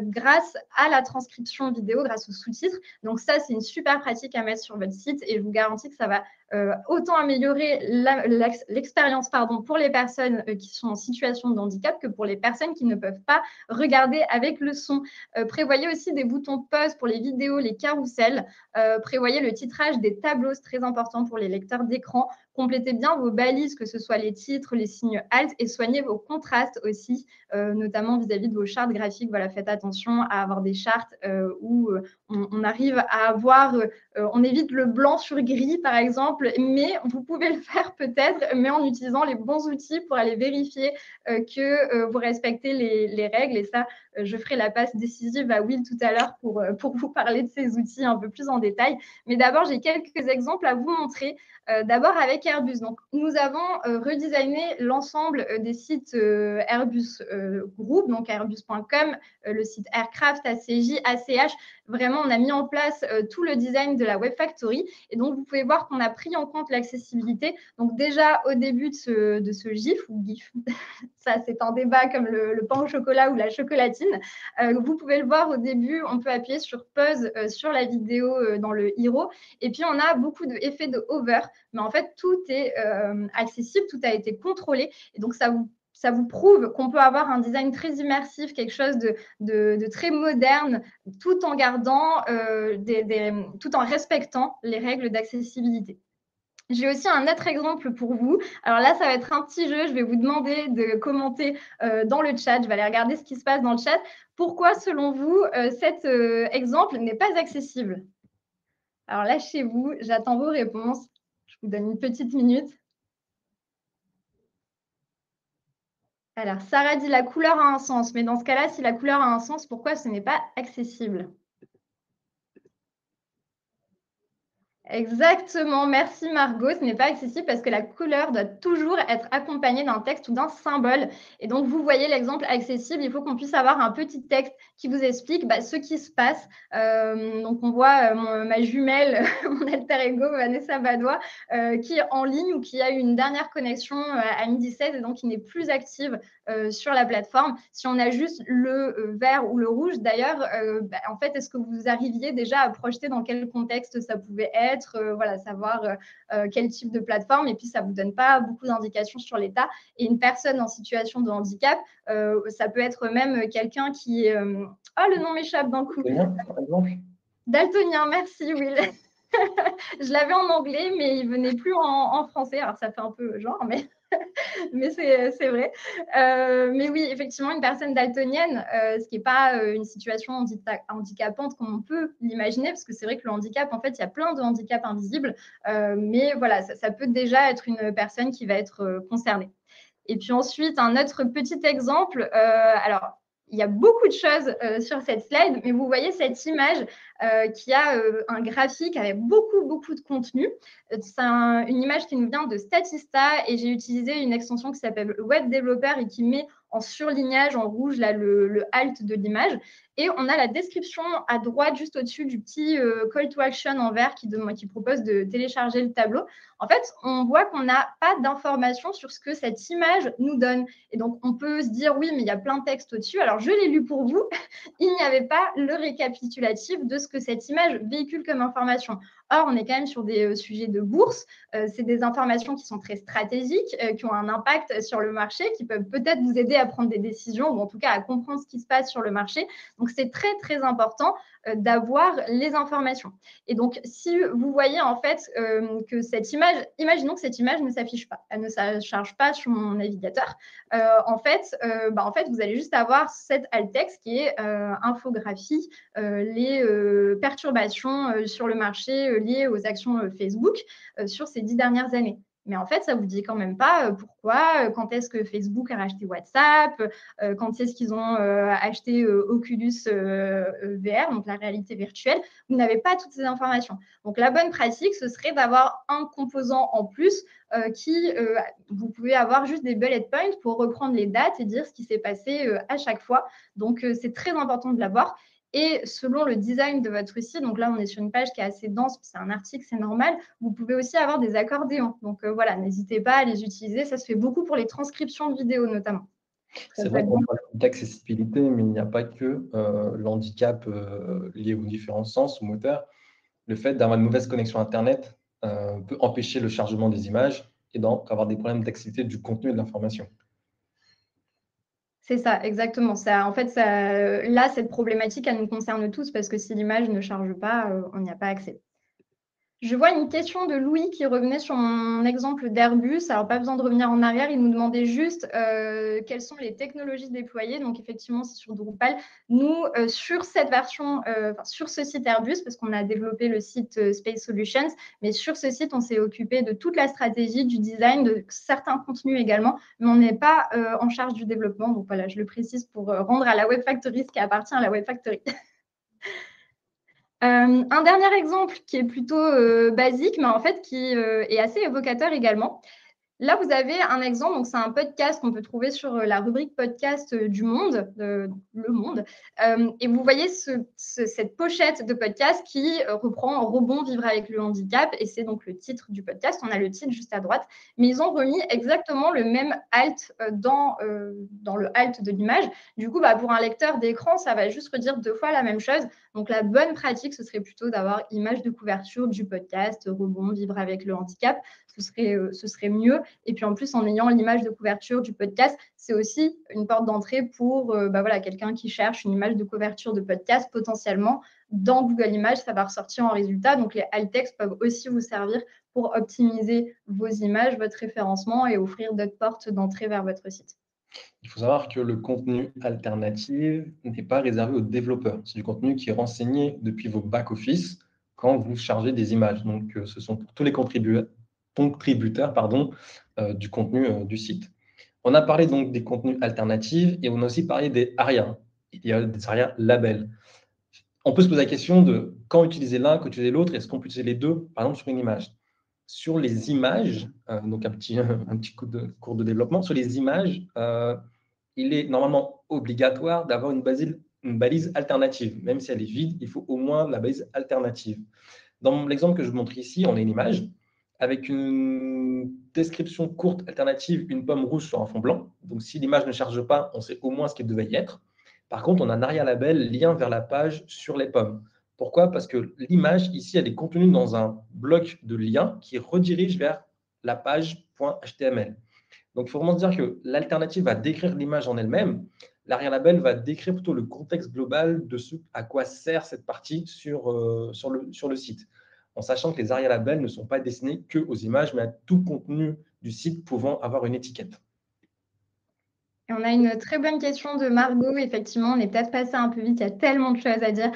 grâce à la transcription vidéo, grâce aux sous-titres. Donc ça, c'est une super pratique à mettre sur votre site et je vous garantis que ça va autant améliorer l'expérience pour les personnes qui sont en situation de handicap que pour les personnes qui ne peuvent pas regarder avec le son. Prévoyez aussi des boutons pause pour les vidéos, les carousels. Prévoyez le titrage des tableaux, c'est très important pour les lecteurs d'écran. Complétez bien vos balises, que ce soit les titres, les signes alt, et soignez vos contrastes aussi, notamment vis-à-vis de vos chartes graphiques. Voilà, faites attention à avoir des chartes où on arrive à avoir, on évite le blanc sur gris par exemple, mais vous pouvez le faire peut-être, mais en utilisant les bons outils pour aller vérifier que vous respectez les règles. Et ça, je ferai la passe décisive à Will tout à l'heure pour vous parler de ces outils un peu plus en détail. Mais d'abord, j'ai quelques exemples à vous montrer. D'abord avec Airbus. Donc, nous avons redesigné l'ensemble des sites Airbus Group, donc airbus.com, le site Aircraft, ACJ, ACH. Vraiment, on a mis en place tout le design de la Web Factory. Et donc, vous pouvez voir qu'on a pris en compte l'accessibilité. Donc, déjà, au début de ce GIF ou GIF, ça, c'est un débat comme le pain au chocolat ou la chocolatine. Vous pouvez le voir au début, on peut appuyer sur pause sur la vidéo dans le Hero. Et puis, on a beaucoup d'effets de hover. Mais en fait, tout est accessible, tout a été contrôlé. Et donc, ça vous prouve qu'on peut avoir un design très immersif, quelque chose de très moderne, tout en gardant, tout en respectant les règles d'accessibilité. J'ai aussi un autre exemple pour vous. Alors là, ça va être un petit jeu. Je vais vous demander de commenter dans le chat. Je vais aller regarder ce qui se passe dans le chat. Pourquoi, selon vous, cet exemple n'est pas accessible? Alors lâchez-vous, j'attends vos réponses. Je vous donne une petite minute. Alors, Sarah dit la couleur a un sens. Mais dans ce cas-là, si la couleur a un sens, pourquoi ce n'est pas accessible? Exactement, merci Margot. Ce n'est pas accessible parce que la couleur doit toujours être accompagnée d'un texte ou d'un symbole. Et donc, vous voyez l'exemple accessible, il faut qu'on puisse avoir un petit texte qui vous explique ce qui se passe. Donc, on voit ma jumelle, mon alter ego, Vanessa Badois, qui est en ligne ou qui a eu une dernière connexion à midi 16 et donc qui n'est plus active sur la plateforme. Si on a juste le vert ou le rouge, d'ailleurs, en fait, est-ce que vous arriviez déjà à projeter dans quel contexte ça pouvait être, voilà, savoir quel type de plateforme, et puis ça ne vous donne pas beaucoup d'indications sur l'état. Et une personne en situation de handicap, ça peut être même quelqu'un qui est… Oh, le nom m'échappe d'un coup. Daltonien, par exemple. Daltonien, merci Will. Je l'avais en anglais, mais il venait plus en français. Alors, ça fait un peu genre, mais mais c'est vrai. Mais oui, effectivement, une personne daltonienne, ce qui n'est pas une situation handicapante comme on peut l'imaginer, parce que c'est vrai que le handicap, en fait, il y a plein de handicaps invisibles, mais voilà, ça peut déjà être une personne qui va être concernée. Et puis ensuite, un autre petit exemple, alors il y a beaucoup de choses sur cette slide, mais vous voyez cette image qui a un graphique avec beaucoup de contenu. C'est une image qui nous vient de Statista et j'ai utilisé une extension qui s'appelle Web Developer et qui met en surlignage en rouge là, le alt de l'image. Et on a la description à droite, juste au-dessus du petit call to action en vert qui propose de télécharger le tableau. En fait, on voit qu'on n'a pas d'informations sur ce que cette image nous donne. Et donc, on peut se dire, oui, mais il y a plein de textes au-dessus. Alors, je l'ai lu pour vous. Il n'y avait pas le récapitulatif de ce que cette image véhicule comme information. Or, on est quand même sur des sujets de bourse. C'est des informations qui sont très stratégiques, qui ont un impact sur le marché, qui peuvent peut-être vous aider à prendre des décisions ou en tout cas à comprendre ce qui se passe sur le marché. Donc, c'est très important d'avoir les informations. Et donc, si vous voyez en fait que cette image, imaginons que cette image ne s'affiche pas, elle ne se charge pas sur mon navigateur, en fait, vous allez juste avoir cette alt text qui est infographie, les perturbations sur le marché liées aux actions Facebook sur ces 10 dernières années. Mais en fait, ça ne vous dit quand même pas pourquoi, quand est-ce que Facebook a racheté WhatsApp, quand est-ce qu'ils ont acheté Oculus VR, donc la réalité virtuelle. Vous n'avez pas toutes ces informations. Donc, la bonne pratique, ce serait d'avoir un composant en plus vous pouvez avoir juste des bullet points pour reprendre les dates et dire ce qui s'est passé à chaque fois. Donc, c'est très important de l'avoir. Et selon le design de votre site, donc là, on est sur une page qui est assez dense, c'est un article, c'est normal, vous pouvez aussi avoir des accordéons. Donc voilà, n'hésitez pas à les utiliser. Ça se fait beaucoup pour les transcriptions de vidéos notamment. C'est vrai qu'on parle d'accessibilité, mais il n'y a pas que le handicap lié aux différents sens ou moteurs. Le fait d'avoir une mauvaise connexion Internet peut empêcher le chargement des images et donc avoir des problèmes d'accessibilité du contenu et de l'information. C'est ça, exactement. Ça, en fait, là, cette problématique, elle nous concerne tous parce que si l'image ne charge pas, on n'y a pas accès. Je vois une question de Louis qui revenait sur mon exemple d'Airbus. Alors, pas besoin de revenir en arrière. Il nous demandait juste quelles sont les technologies déployées. Donc, effectivement, c'est sur Drupal. Nous, sur cette version, sur ce site Airbus, parce qu'on a développé le site Space Solutions, mais sur ce site, on s'est occupé de toute la stratégie, du design, de certains contenus également, mais on n'est pas en charge du développement. Donc, voilà, je le précise pour rendre à la Web Factory ce qui appartient à la Web Factory. Un dernier exemple qui est plutôt basique, mais en fait qui est assez évocateur également. Là, vous avez un exemple, donc c'est un podcast qu'on peut trouver sur la rubrique podcast du Monde, Le Monde. Et vous voyez cette pochette de podcast qui reprend Rebond, vivre avec le handicap, et c'est donc le titre du podcast. On a le titre juste à droite, mais ils ont remis exactement le même alt dans le alt de l'image. Du coup, pour un lecteur d'écran, ça va juste redire 2 fois la même chose. Donc, la bonne pratique, ce serait plutôt d'avoir image de couverture du podcast Rebond, vivre avec le handicap. Ce serait mieux. Et puis en plus, en ayant l'image de couverture du podcast, c'est aussi une porte d'entrée pour quelqu'un qui cherche une image de couverture de podcast potentiellement dans Google Images, ça va ressortir en résultat. Donc les alt text peuvent aussi vous servir pour optimiser vos images, votre référencement et offrir d'autres portes d'entrée vers votre site. Il faut savoir que le contenu alternatif n'est pas réservé aux développeurs. C'est du contenu qui est renseigné depuis vos back-office quand vous chargez des images. Donc, ce sont pour tous les contributeurs du contenu du site. On a parlé donc des contenus alternatifs et on a aussi parlé des ARIA. Il y a des ARIA labels. On peut se poser la question de quand utiliser l'un, quand utiliser l'autre, est-ce qu'on peut utiliser les deux, par exemple, sur une image? Sur les images, donc un petit cours de développement, sur les images, il est normalement obligatoire d'avoir une balise alternative. Même si elle est vide, il faut au moins la balise alternative. Dans l'exemple que je vous montre ici, on a une image avec une description courte alternative, une pomme rouge sur un fond blanc. Donc, si l'image ne charge pas, on sait au moins ce qu'elle devait y être. Par contre, on a un ARIA label lien vers la page sur les pommes. Pourquoi? Parce que l'image, ici, elle est contenue dans un bloc de lien qui redirige vers la page .html. Donc, il faut vraiment se dire que l'alternative va décrire l'image en elle-même. L'ARIA label va décrire plutôt le contexte global de ce à quoi sert cette partie sur le site. en sachant que les ARIA-labels ne sont pas destinés qu'aux images, mais à tout contenu du site pouvant avoir une étiquette. Et on a une très bonne question de Margot. Effectivement, on est peut-être passé un peu vite, il y a tellement de choses à dire.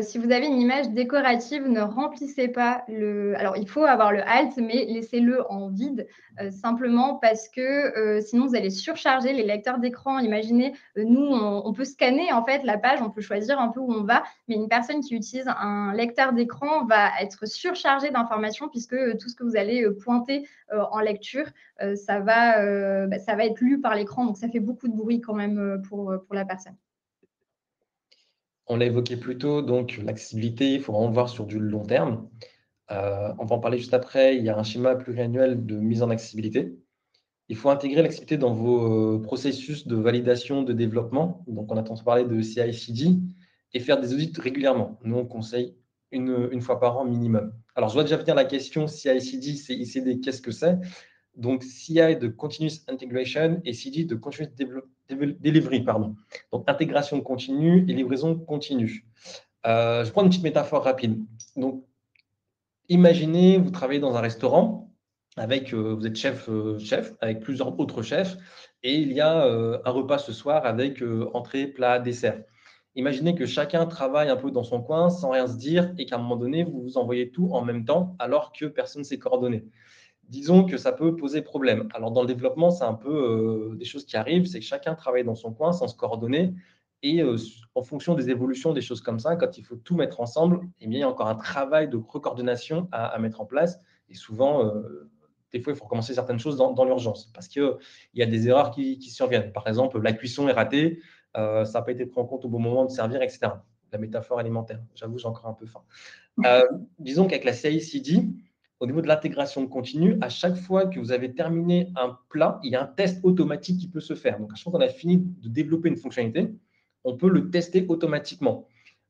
Si vous avez une image décorative, ne remplissez pas le… Alors, il faut avoir le alt, mais laissez-le en vide, simplement parce que sinon, vous allez surcharger les lecteurs d'écran. Imaginez, nous, on peut scanner en fait la page, on peut choisir un peu où on va, mais une personne qui utilise un lecteur d'écran va être surchargée d'informations puisque tout ce que vous allez pointer en lecture, ça va être lu par l'écran, donc ça fait beaucoup de bruit quand même pour la personne. On l'a évoqué plus tôt, donc l'accessibilité, il faut vraiment le voir sur du long terme. On va en parler juste après. Il y a un schéma pluriannuel de mise en accessibilité. Il faut intégrer l'accessibilité dans vos processus de validation, de développement. Donc, on a tendance à parler de CI/CD et faire des audits régulièrement. Nous, on conseille une fois par an minimum. Alors, je dois déjà finir la question CI/CD, CICD, qu'est-ce que c'est? Donc, CI de Continuous Integration et CD de Continuous Delivery, pardon. Donc, intégration continue et livraison continue. Je prends une petite métaphore rapide. Donc, imaginez, vous travaillez dans un restaurant avec, vous êtes chef, avec plusieurs autres chefs et il y a un repas ce soir avec entrée, plat, dessert. Imaginez que chacun travaille un peu dans son coin sans rien se dire et qu'à un moment donné, vous vous envoyez tout en même temps alors que personne ne s'est coordonné. Disons que ça peut poser problème. Alors, dans le développement, c'est un peu des choses qui arrivent, c'est que chacun travaille dans son coin sans se coordonner. Et en fonction des évolutions, des choses comme ça, quand il faut tout mettre ensemble, eh bien, il y a encore un travail de recoordination à mettre en place. Et souvent, des fois, il faut recommencer certaines choses dans l'urgence parce qu'il y a des erreurs qui surviennent. Par exemple, la cuisson est ratée, ça n'a pas été pris en compte au bon moment de servir, etc. La métaphore alimentaire. J'avoue, j'ai encore un peu faim. Disons qu'avec la CI/CD, au niveau de l'intégration continue, à chaque fois que vous avez terminé un plat, il y a un test automatique qui peut se faire. Donc, à chaque fois qu'on a fini de développer une fonctionnalité, on peut le tester automatiquement.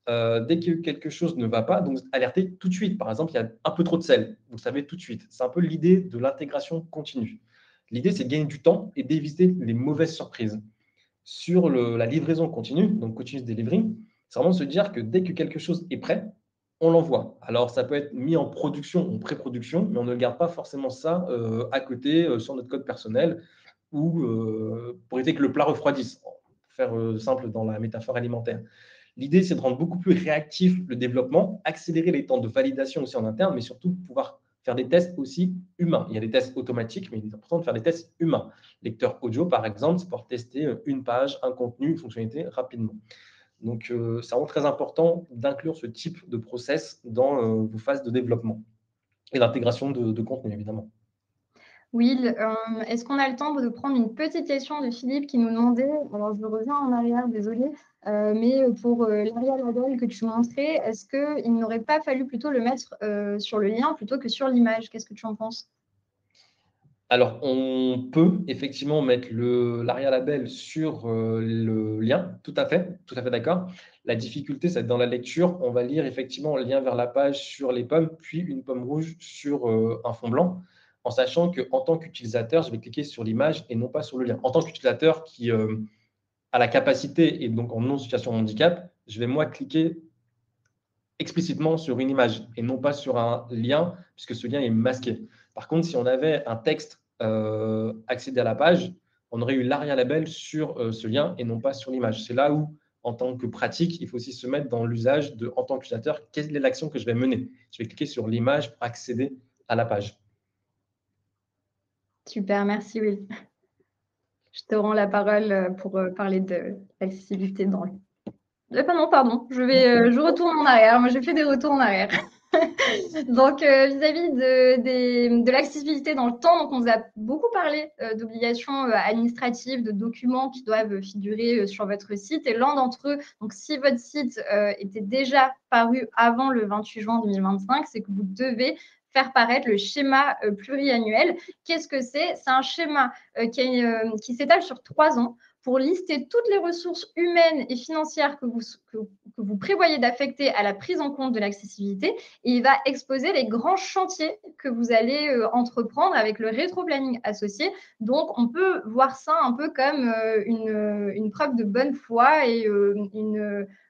Dès que quelque chose ne va pas, donc alerter tout de suite. Par exemple, il y a un peu trop de sel, vous savez tout de suite. C'est un peu l'idée de l'intégration continue. L'idée, c'est de gagner du temps et d'éviter les mauvaises surprises. Sur la livraison continue, donc continuous delivery, c'est vraiment se dire que dès que quelque chose est prêt, on l'envoie. Alors, ça peut être mis en production, en pré-production, mais on ne garde pas forcément ça à côté sur notre code personnel ou pour éviter que le plat refroidisse, pour faire simple dans la métaphore alimentaire. L'idée, c'est de rendre beaucoup plus réactif le développement, accélérer les temps de validation aussi en interne, mais surtout pouvoir faire des tests aussi humains. Il y a des tests automatiques, mais il est important de faire des tests humains. Lecteur audio, par exemple, c'est pour tester une page, un contenu, une fonctionnalité rapidement. Donc, c'est vraiment très important d'inclure ce type de process dans vos phases de développement et d'intégration de contenu, évidemment. Will, est-ce qu'on a le temps de prendre une petite question de Philippe qui nous demandait, alors je reviens en arrière, désolée, mais pour l'ARIA-label que tu montrais, est-ce qu'il n'aurait pas fallu plutôt le mettre sur le lien plutôt que sur l'image? Qu'est-ce que tu en penses? Alors, on peut effectivement mettre l'ARIA-label sur le lien, tout à fait d'accord. La difficulté, c'est dans la lecture, on va lire effectivement le lien vers la page sur les pommes, puis une pomme rouge sur un fond blanc, en sachant qu'en tant qu'utilisateur, je vais cliquer sur l'image et non pas sur le lien. En tant qu'utilisateur qui a la capacité et donc en non-situation de handicap, je vais moi cliquer explicitement sur une image et non pas sur un lien, puisque ce lien est masqué. Par contre, si on avait un texte accéder à la page, on aurait eu l'ARIA-label sur ce lien et non pas sur l'image. C'est là où, en tant que pratique, il faut aussi se mettre dans l'usage de, en tant qu'utilisateur, quelle est l'action que je vais mener. Je vais cliquer sur l'image pour accéder à la page. Super, merci Will. Je te rends la parole pour parler de l'accessibilité dans le… non, pardon, je retourne en arrière. Moi, j'ai fait des retours en arrière. Donc, vis-à-vis de l'accessibilité dans le temps, donc on vous a beaucoup parlé d'obligations administratives, de documents qui doivent figurer sur votre site. Et l'un d'entre eux, donc si votre site était déjà paru avant le 28 juin 2025, c'est que vous devez faire paraître le schéma pluriannuel. Qu'est-ce que c'est? C'est un schéma qui s'étale sur 3 ans pour lister toutes les ressources humaines et financières que vous prévoyez d'affecter à la prise en compte de l'accessibilité. Et il va exposer les grands chantiers que vous allez entreprendre avec le rétro-planning associé. Donc, on peut voir ça un peu comme une preuve de bonne foi et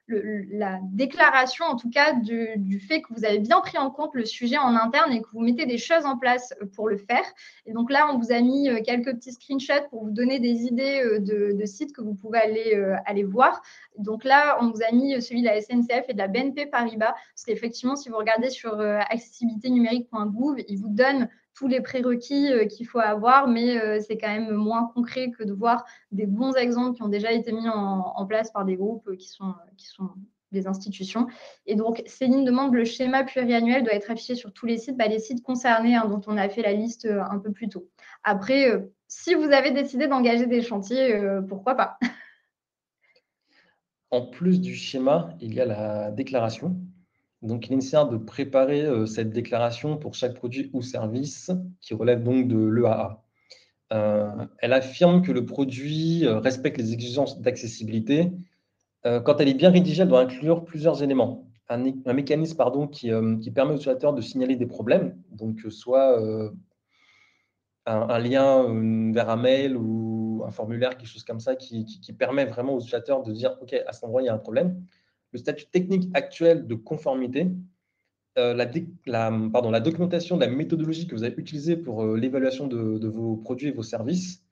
la déclaration, en tout cas, du fait que vous avez bien pris en compte le sujet en interne et que vous mettez des choses en place pour le faire. Et donc là, on vous a mis quelques petits screenshots pour vous donner des idées de sites que vous pouvez aller voir. Donc là, on vous a mis celui de la SNCF et de la BNP Paribas, parce qu'effectivement, si vous regardez sur accessibilité-numérique.gouv, ils vous donnent tous les prérequis qu'il faut avoir, mais c'est quand même moins concret que de voir des bons exemples qui ont déjà été mis en place par des groupes qui sont des institutions. Et donc, Céline demande, le schéma pluriannuel doit être affiché sur tous les sites, les sites concernés, dont on a fait la liste un peu plus tôt. Après, si vous avez décidé d'engager des chantiers, pourquoi pas? En plus du schéma, il y a la déclaration. Donc, il est nécessaire de préparer cette déclaration pour chaque produit ou service qui relève donc de l'EAA. Elle affirme que le produit respecte les exigences d'accessibilité. Quand elle est bien rédigée, elle doit inclure plusieurs éléments. Un mécanisme qui permet aux utilisateurs de signaler des problèmes, donc soit un lien vers un mail ou un formulaire, quelque chose comme ça, qui permet vraiment aux utilisateurs de dire « Ok, à cet endroit, il y a un problème ». Le statut technique actuel de conformité, la documentation de la méthodologie que vous avez utilisée pour l'évaluation de vos produits et vos services,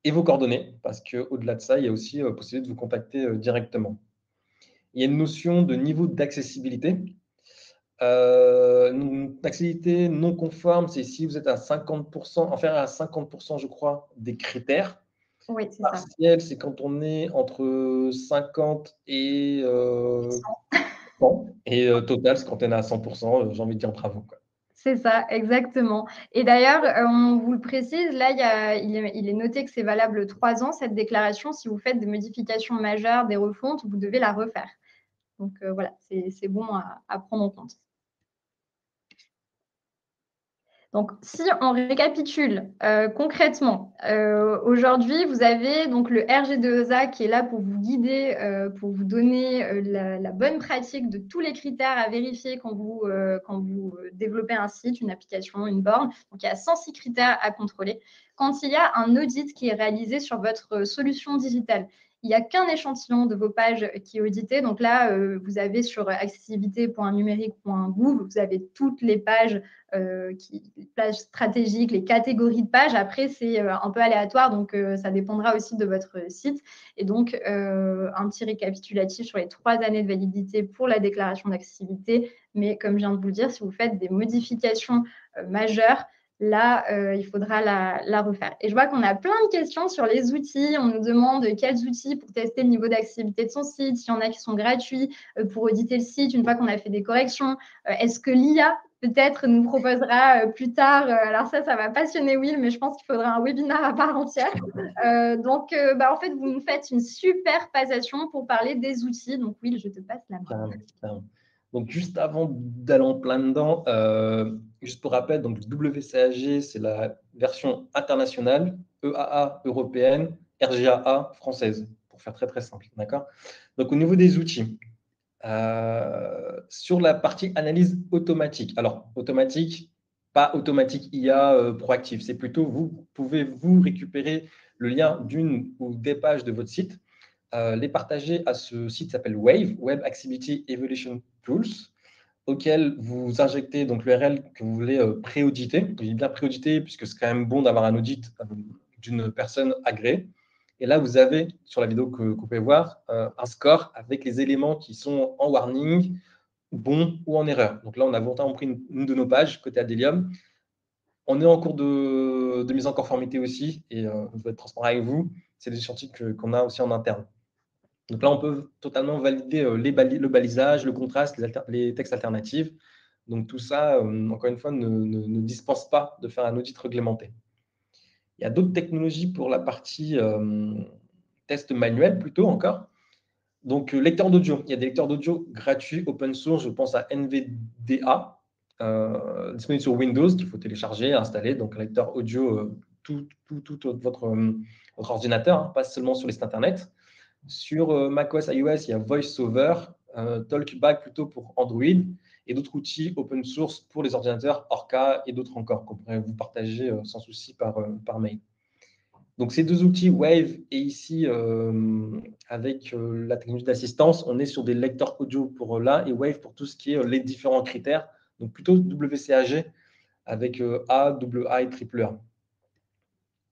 et vos coordonnées, parce qu'au-delà de ça, il y a aussi possibilité de vous contacter directement. Il y a une notion de niveau d'accessibilité. Une accessibilité non conforme, c'est si vous êtes à 50%, inférieur à 50%, je crois, des critères. Oui, c'est ça. Partiel, c'est quand on est entre 50 et 100. Et total, c'est quand on est à 100%, j'ai envie de dire bravo, quoi. C'est ça, exactement. Et d'ailleurs, on vous le précise, là, il est noté que c'est valable 3 ans, cette déclaration. Si vous faites des modifications majeures, des refontes, vous devez la refaire. Donc voilà, c'est bon à prendre en compte. Donc, si on récapitule concrètement, aujourd'hui, vous avez donc le RG2ESA qui est là pour vous guider, pour vous donner la bonne pratique de tous les critères à vérifier quand vous développez un site, une application, une borne. Donc, il y a 106 critères à contrôler. Quand il y a un audit qui est réalisé sur votre solution digitale, il n'y a qu'un échantillon de vos pages qui est audité. Donc là, vous avez sur accessibilité.numérique.gouv, vous avez toutes les pages les pages stratégiques, les catégories de pages. Après, c'est un peu aléatoire, donc ça dépendra aussi de votre site. Et donc, un petit récapitulatif sur les 3 années de validité pour la déclaration d'accessibilité. Mais comme je viens de vous le dire, si vous faites des modifications majeures, là, il faudra la refaire. Et je vois qu'on a plein de questions sur les outils. On nous demande quels outils pour tester le niveau d'accessibilité de son site, s'il y en a qui sont gratuits pour auditer le site une fois qu'on a fait des corrections. Est-ce que l'IA peut-être nous proposera plus tard, alors ça va passionner Will, mais je pense qu'il faudra un webinaire à part entière. Donc, en fait, vous nous faites une super passation pour parler des outils. Donc, Will, je te passe la main. Carrément. Donc, juste avant d'aller en plein dedans, juste pour rappel, donc WCAG, c'est la version internationale, EAA européenne, RGAA française, pour faire très, très simple. D'accord? Donc, au niveau des outils, sur la partie analyse automatique. Alors, automatique, pas automatique IA proactive. C'est plutôt, vous pouvez vous récupérer le lien d'une ou des pages de votre site, les partager à ce site qui s'appelle Wave, Web Accessibility Evaluation Tools, auquel vous injectez donc l'URL que vous voulez pré-auditer. Je dis bien pré-auditer puisque c'est quand même bon d'avoir un audit d'une personne agréée. Et là, vous avez, sur la vidéo que vous pouvez voir, un score avec les éléments qui sont en warning, bon ou en erreur. Donc là, on a volontairement pris une de nos pages côté Adelium. On est en cours de mise en conformité aussi, et je vais être transparent avec vous, c'est des chantiers qu'on a aussi en interne. Donc là, on peut totalement valider le balisage, le contraste, les textes alternatifs. Donc tout ça, encore une fois, ne dispense pas de faire un audit réglementé. Il y a d'autres technologies pour la partie test manuel plutôt encore. Donc, lecteur d'audio. Il y a des lecteurs d'audio gratuits, open source. Je pense à NVDA, disponible sur Windows, qu'il faut télécharger, installer. Donc, un lecteur audio, tout votre ordinateur, hein, pas seulement sur les sites Internet. Sur macOS, iOS, il y a VoiceOver, Talkback plutôt pour Android, et d'autres outils open source pour les ordinateurs, Orca et d'autres encore, qu'on pourrait vous partager sans souci par mail. Donc, ces deux outils, Wave et ici, avec la technologie d'assistance, on est sur des lecteurs audio pour là et Wave pour tout ce qui est les différents critères. Donc, plutôt WCAG avec A, AA et triple A.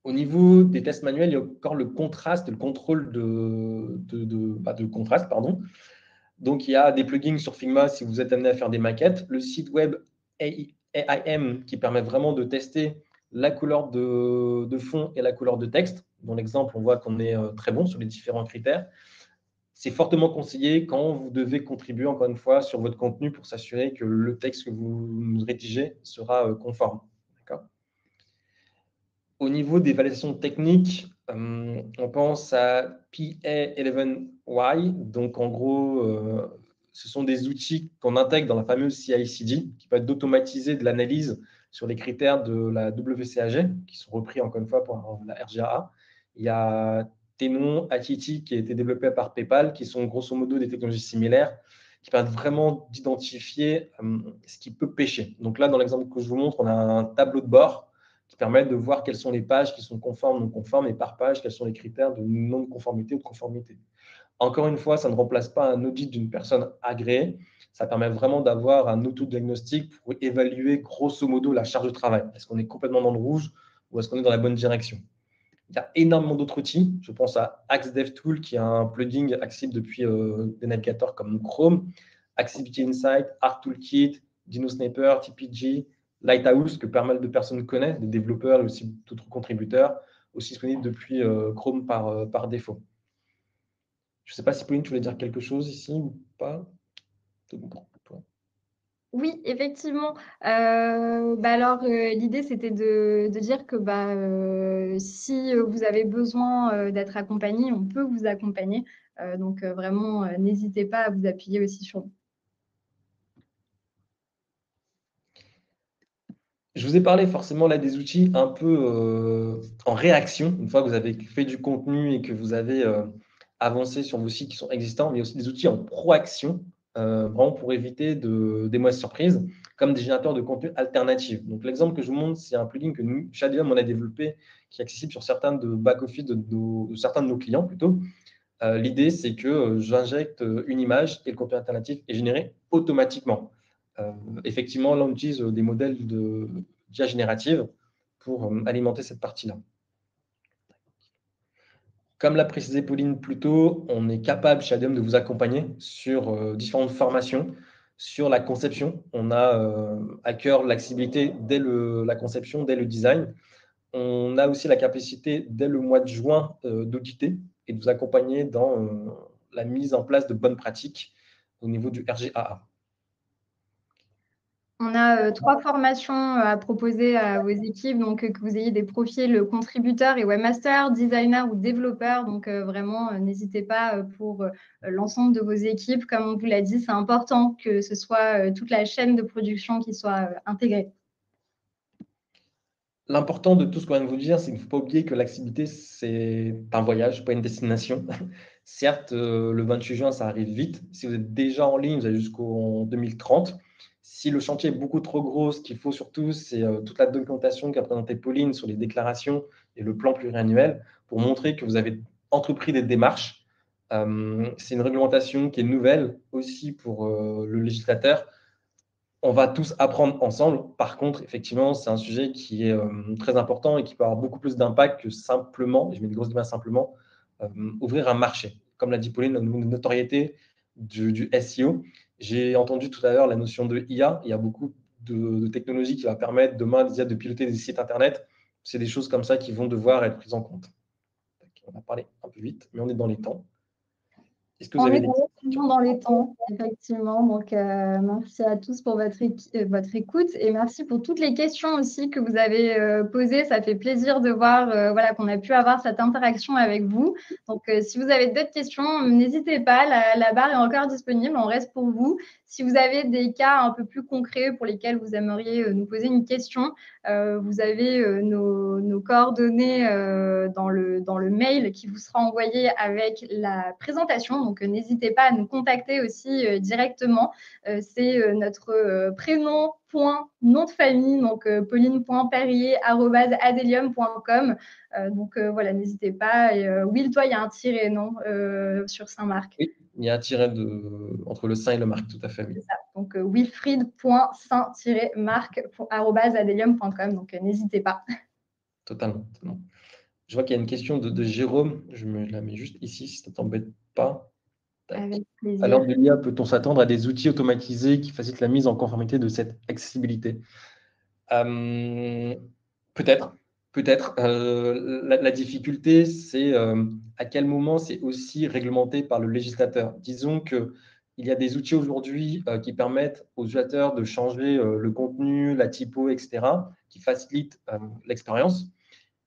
Au niveau des tests manuels, il y a encore le contraste, le contrôle de contraste, pardon. Donc, il y a des plugins sur Figma si vous êtes amené à faire des maquettes. Le site web AIM qui permet vraiment de tester la couleur de fond et la couleur de texte. Dans l'exemple, on voit qu'on est très bon sur les différents critères. C'est fortement conseillé quand vous devez contribuer, encore une fois, sur votre contenu pour s'assurer que le texte que vous rédigez sera conforme. Au niveau des validations techniques, on pense à PA11Y. Donc, en gros, ce sont des outils qu'on intègre dans la fameuse CI/CD qui permettent d'automatiser de l'analyse sur les critères de la WCAG qui sont repris, encore une fois, pour la RGAA. Il y a Tenon, Atiti qui a été développé par PayPal, qui sont grosso modo des technologies similaires qui permettent vraiment d'identifier ce qui peut pêcher. Donc là, dans l'exemple que je vous montre, on a un tableau de bord qui permettent de voir quelles sont les pages qui sont conformes, non conformes, et par page, quels sont les critères de non-conformité ou de conformité. Encore une fois, ça ne remplace pas un audit d'une personne agréée. Ça permet vraiment d'avoir un autodiagnostic pour évaluer grosso modo la charge de travail. Est-ce qu'on est complètement dans le rouge ou est-ce qu'on est dans la bonne direction? Il y a énormément d'autres outils. Je pense à Axe DevTool, qui est un plugin accessible depuis des navigateurs comme Chrome, Accessibility Insight, Art Toolkit, DinoSniper, TPG, Lighthouse, que pas mal de personnes connaissent, des développeurs et aussi d'autres contributeurs, aussi disponibles depuis Chrome par défaut. Je ne sais pas si Pauline, tu voulais dire quelque chose ici ou pas? C'est bon pour toi. Oui, effectivement. L'idée, c'était de dire que si vous avez besoin d'être accompagné, on peut vous accompagner. Donc, vraiment, n'hésitez pas à vous appuyer aussi sur nous. Je vous ai parlé forcément là des outils un peu en réaction, une fois que vous avez fait du contenu et que vous avez avancé sur vos sites qui sont existants, mais aussi des outils en proaction, vraiment pour éviter des mauvaises surprises, comme des générateurs de contenu alternatifs. Donc l'exemple que je vous montre, c'est un plugin que nous, Shadium, on a développé, qui est accessible sur certains de back-office de certains de nos clients plutôt. L'idée, c'est que j'injecte une image et le contenu alternatif est généré automatiquement. Effectivement, là, on utilise des modèles d'IA générative pour alimenter cette partie-là. Comme l'a précisé Pauline plus tôt, on est capable chez Adium de vous accompagner sur différentes formations, sur la conception. On a à cœur l'accessibilité dès la conception, dès le design. On a aussi la capacité, dès le mois de juin, d'auditer et de vous accompagner dans la mise en place de bonnes pratiques au niveau du RGAA. On a 3 formations à proposer à vos équipes, donc que vous ayez des profils contributeurs et webmaster, designer ou développeur. Donc vraiment, n'hésitez pas pour l'ensemble de vos équipes. Comme on vous l'a dit, c'est important que ce soit toute la chaîne de production qui soit intégrée. L'important de tout ce qu'on vient de vous dire, c'est qu'il ne faut pas oublier que l'accessibilité, c'est un voyage, pas une destination. Certes, le 28 juin, ça arrive vite. Si vous êtes déjà en ligne, vous avez jusqu'en 2030. Si le chantier est beaucoup trop gros, ce qu'il faut surtout, c'est toute la documentation qu'a présentée Pauline sur les déclarations et le plan pluriannuel pour montrer que vous avez entrepris des démarches. C'est une réglementation qui est nouvelle aussi pour le législateur. On va tous apprendre ensemble. Par contre, effectivement, c'est un sujet qui est très important et qui peut avoir beaucoup plus d'impact que simplement, je mets des grosses guillemets simplement, ouvrir un marché. Comme l'a dit Pauline, la notoriété du SEO. J'ai entendu tout à l'heure la notion de IA. Il y a beaucoup de technologies qui vont permettre demain de piloter des sites Internet. C'est des choses comme ça qui vont devoir être prises en compte. On a parlé un peu vite, mais on est dans les temps. Est-ce que vous On avez est des questions? dans les temps, effectivement. Donc, merci à tous pour votre écoute et merci pour toutes les questions aussi que vous avez posées. Ça fait plaisir de voir qu'on a pu avoir cette interaction avec vous. Donc, si vous avez d'autres questions, n'hésitez pas. La barre est encore disponible. On reste pour vous. Si vous avez des cas un peu plus concrets pour lesquels vous aimeriez nous poser une question, Vous avez nos coordonnées dans le mail qui vous sera envoyé avec la présentation. Donc, n'hésitez pas à nous contacter aussi directement. C'est notre prénom, nom de famille, donc pauline.perrier@adelium.com. Donc, voilà, n'hésitez pas. Et, Will, toi, il y a un tiret, non, sur Saint-Marc. Oui, il y a un tiret entre le Saint et le Marc, tout à fait, oui. C'est ça. Donc, wilfried.saint-marc@adelium.com. Donc, n'hésitez pas. Totalement, totalement. Je vois qu'il y a une question de Jérôme. Je me la mets juste ici, si ça ne t'embête pas. Tac. Avec À plaisir. l'heure de l'IA, peut-on s'attendre à des outils automatisés qui facilitent la mise en conformité de cette accessibilité? Peut-être, peut-être. La difficulté, c'est à quel moment c'est aussi réglementé par le législateur. Disons qu'il y a des outils aujourd'hui qui permettent aux utilisateurs de changer le contenu, la typo, etc., qui facilitent l'expérience.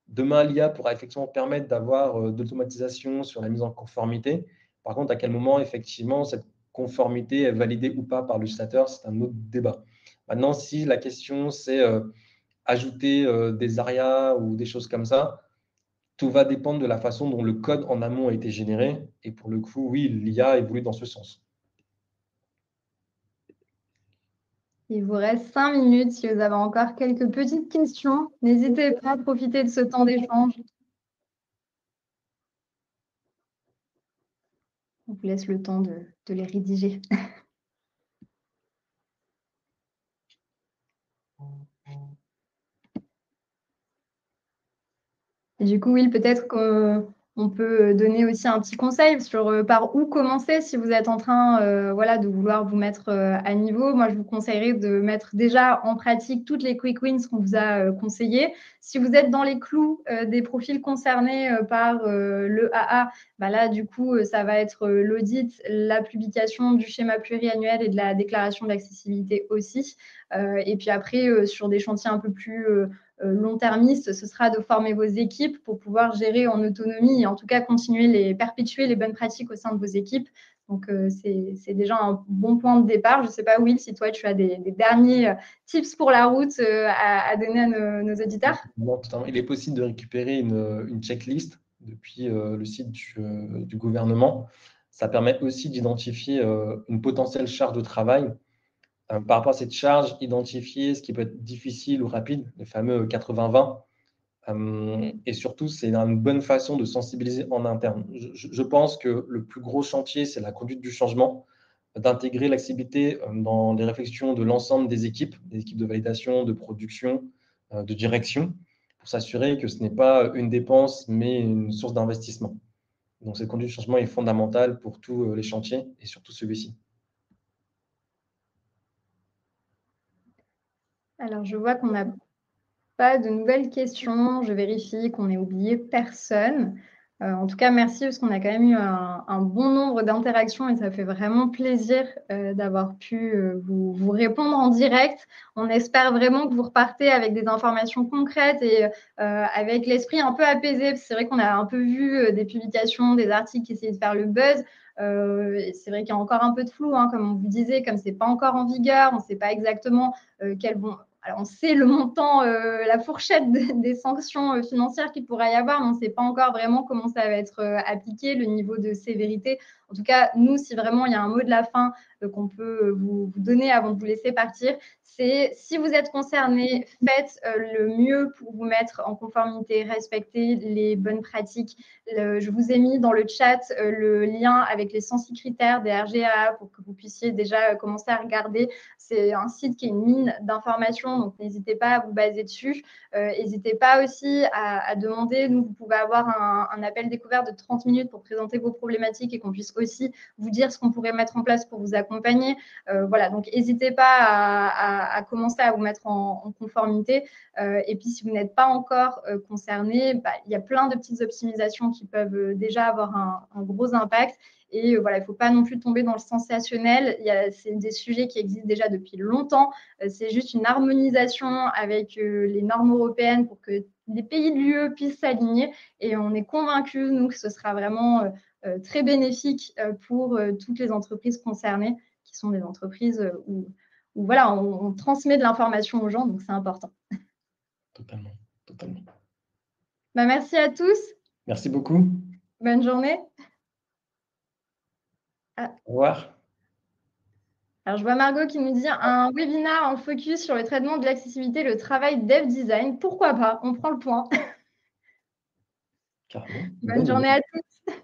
Demain, l'IA pourra effectivement permettre d'avoir de l'automatisation sur la mise en conformité. Par contre, à quel moment, effectivement, cette conformité est validée ou pas par le législateur, c'est un autre débat. Maintenant, si la question, c'est ajouter des arias ou des choses comme ça, tout va dépendre de la façon dont le code en amont a été généré. Et pour le coup, oui, l'IA évolue dans ce sens. Il vous reste 5 minutes. Si vous avez encore quelques petites questions, n'hésitez pas à profiter de ce temps d'échange. On vous laisse le temps de les rédiger. Et du coup, Will, peut-être qu'on peut donner aussi un petit conseil sur par où commencer si vous êtes en train voilà, de vouloir vous mettre à niveau. Moi, je vous conseillerais de mettre déjà en pratique toutes les quick wins qu'on vous a conseillées. Si vous êtes dans les clous des profils concernés par le AA, bah là, du coup, ça va être l'audit, la publication du schéma pluriannuel et de la déclaration d'accessibilité aussi. Et puis après, sur des chantiers un peu plus long-termiste, ce sera de former vos équipes pour pouvoir gérer en autonomie et en tout cas perpétuer les bonnes pratiques au sein de vos équipes. Donc, c'est déjà un bon point de départ. Je ne sais pas, Will, si toi, tu as des derniers tips pour la route à donner à nos auditeurs. Non, il est possible de récupérer une checklist depuis le site du gouvernement. Ça permet aussi d'identifier une potentielle charge de travail. Par rapport à cette charge, identifier ce qui peut être difficile ou rapide, le fameux 80-20. Et surtout, c'est une bonne façon de sensibiliser en interne. Je pense que le plus gros chantier, c'est la conduite du changement, d'intégrer l'accessibilité dans les réflexions de l'ensemble des équipes de validation, de production, de direction, pour s'assurer que ce n'est pas une dépense, mais une source d'investissement. Donc, cette conduite du changement est fondamentale pour tous les chantiers et surtout celui-ci. Alors, je vois qu'on n'a pas de nouvelles questions. Je vérifie qu'on n'ait oublié personne. En tout cas, merci parce qu'on a quand même eu un bon nombre d'interactions et ça fait vraiment plaisir d'avoir pu vous répondre en direct. On espère vraiment que vous repartez avec des informations concrètes et avec l'esprit un peu apaisé. C'est vrai qu'on a un peu vu des publications, des articles qui essayaient de faire le buzz. C'est vrai qu'il y a encore un peu de flou, hein, comme on vous disait, comme ce n'est pas encore en vigueur, on ne sait pas exactement quels vont… Alors, on sait le montant, la fourchette des sanctions financières qu'il pourrait y avoir, mais on ne sait pas encore vraiment comment ça va être appliqué, le niveau de sévérité. En tout cas, nous, si vraiment il y a un mot de la fin qu'on peut vous donner avant de vous laisser partir, c'est si vous êtes concerné, faites le mieux pour vous mettre en conformité, respectez les bonnes pratiques. Je vous ai mis dans le chat le lien avec les 106 critères des RGAA pour que vous puissiez déjà commencer à regarder. C'est un site qui est une mine d'informations, donc n'hésitez pas à vous baser dessus. N'hésitez pas aussi à demander. Nous, vous pouvez avoir un appel découvert de 30 minutes pour présenter vos problématiques et qu'on puisse aussi vous dire ce qu'on pourrait mettre en place pour vous accompagner. Voilà, donc n'hésitez pas à commencer à vous mettre en conformité. Et puis, si vous n'êtes pas encore concerné, bah, il y a plein de petites optimisations qui peuvent déjà avoir un gros impact. Et voilà, il ne faut pas non plus tomber dans le sensationnel. C'est des sujets qui existent déjà depuis longtemps. C'est juste une harmonisation avec les normes européennes pour que les pays de l'UE puissent s'aligner. Et on est convaincus, nous, que ce sera vraiment très bénéfique pour toutes les entreprises concernées, qui sont des entreprises où voilà, on transmet de l'information aux gens, donc c'est important. totalement, totalement. Bah, merci à tous. Merci beaucoup. Bonne journée. Au revoir. Alors, je vois Margot qui nous dit un webinaire en focus sur le traitement de l'accessibilité, le travail dev design. Pourquoi pas? On prend le point. Carrément. Bonne journée à tous.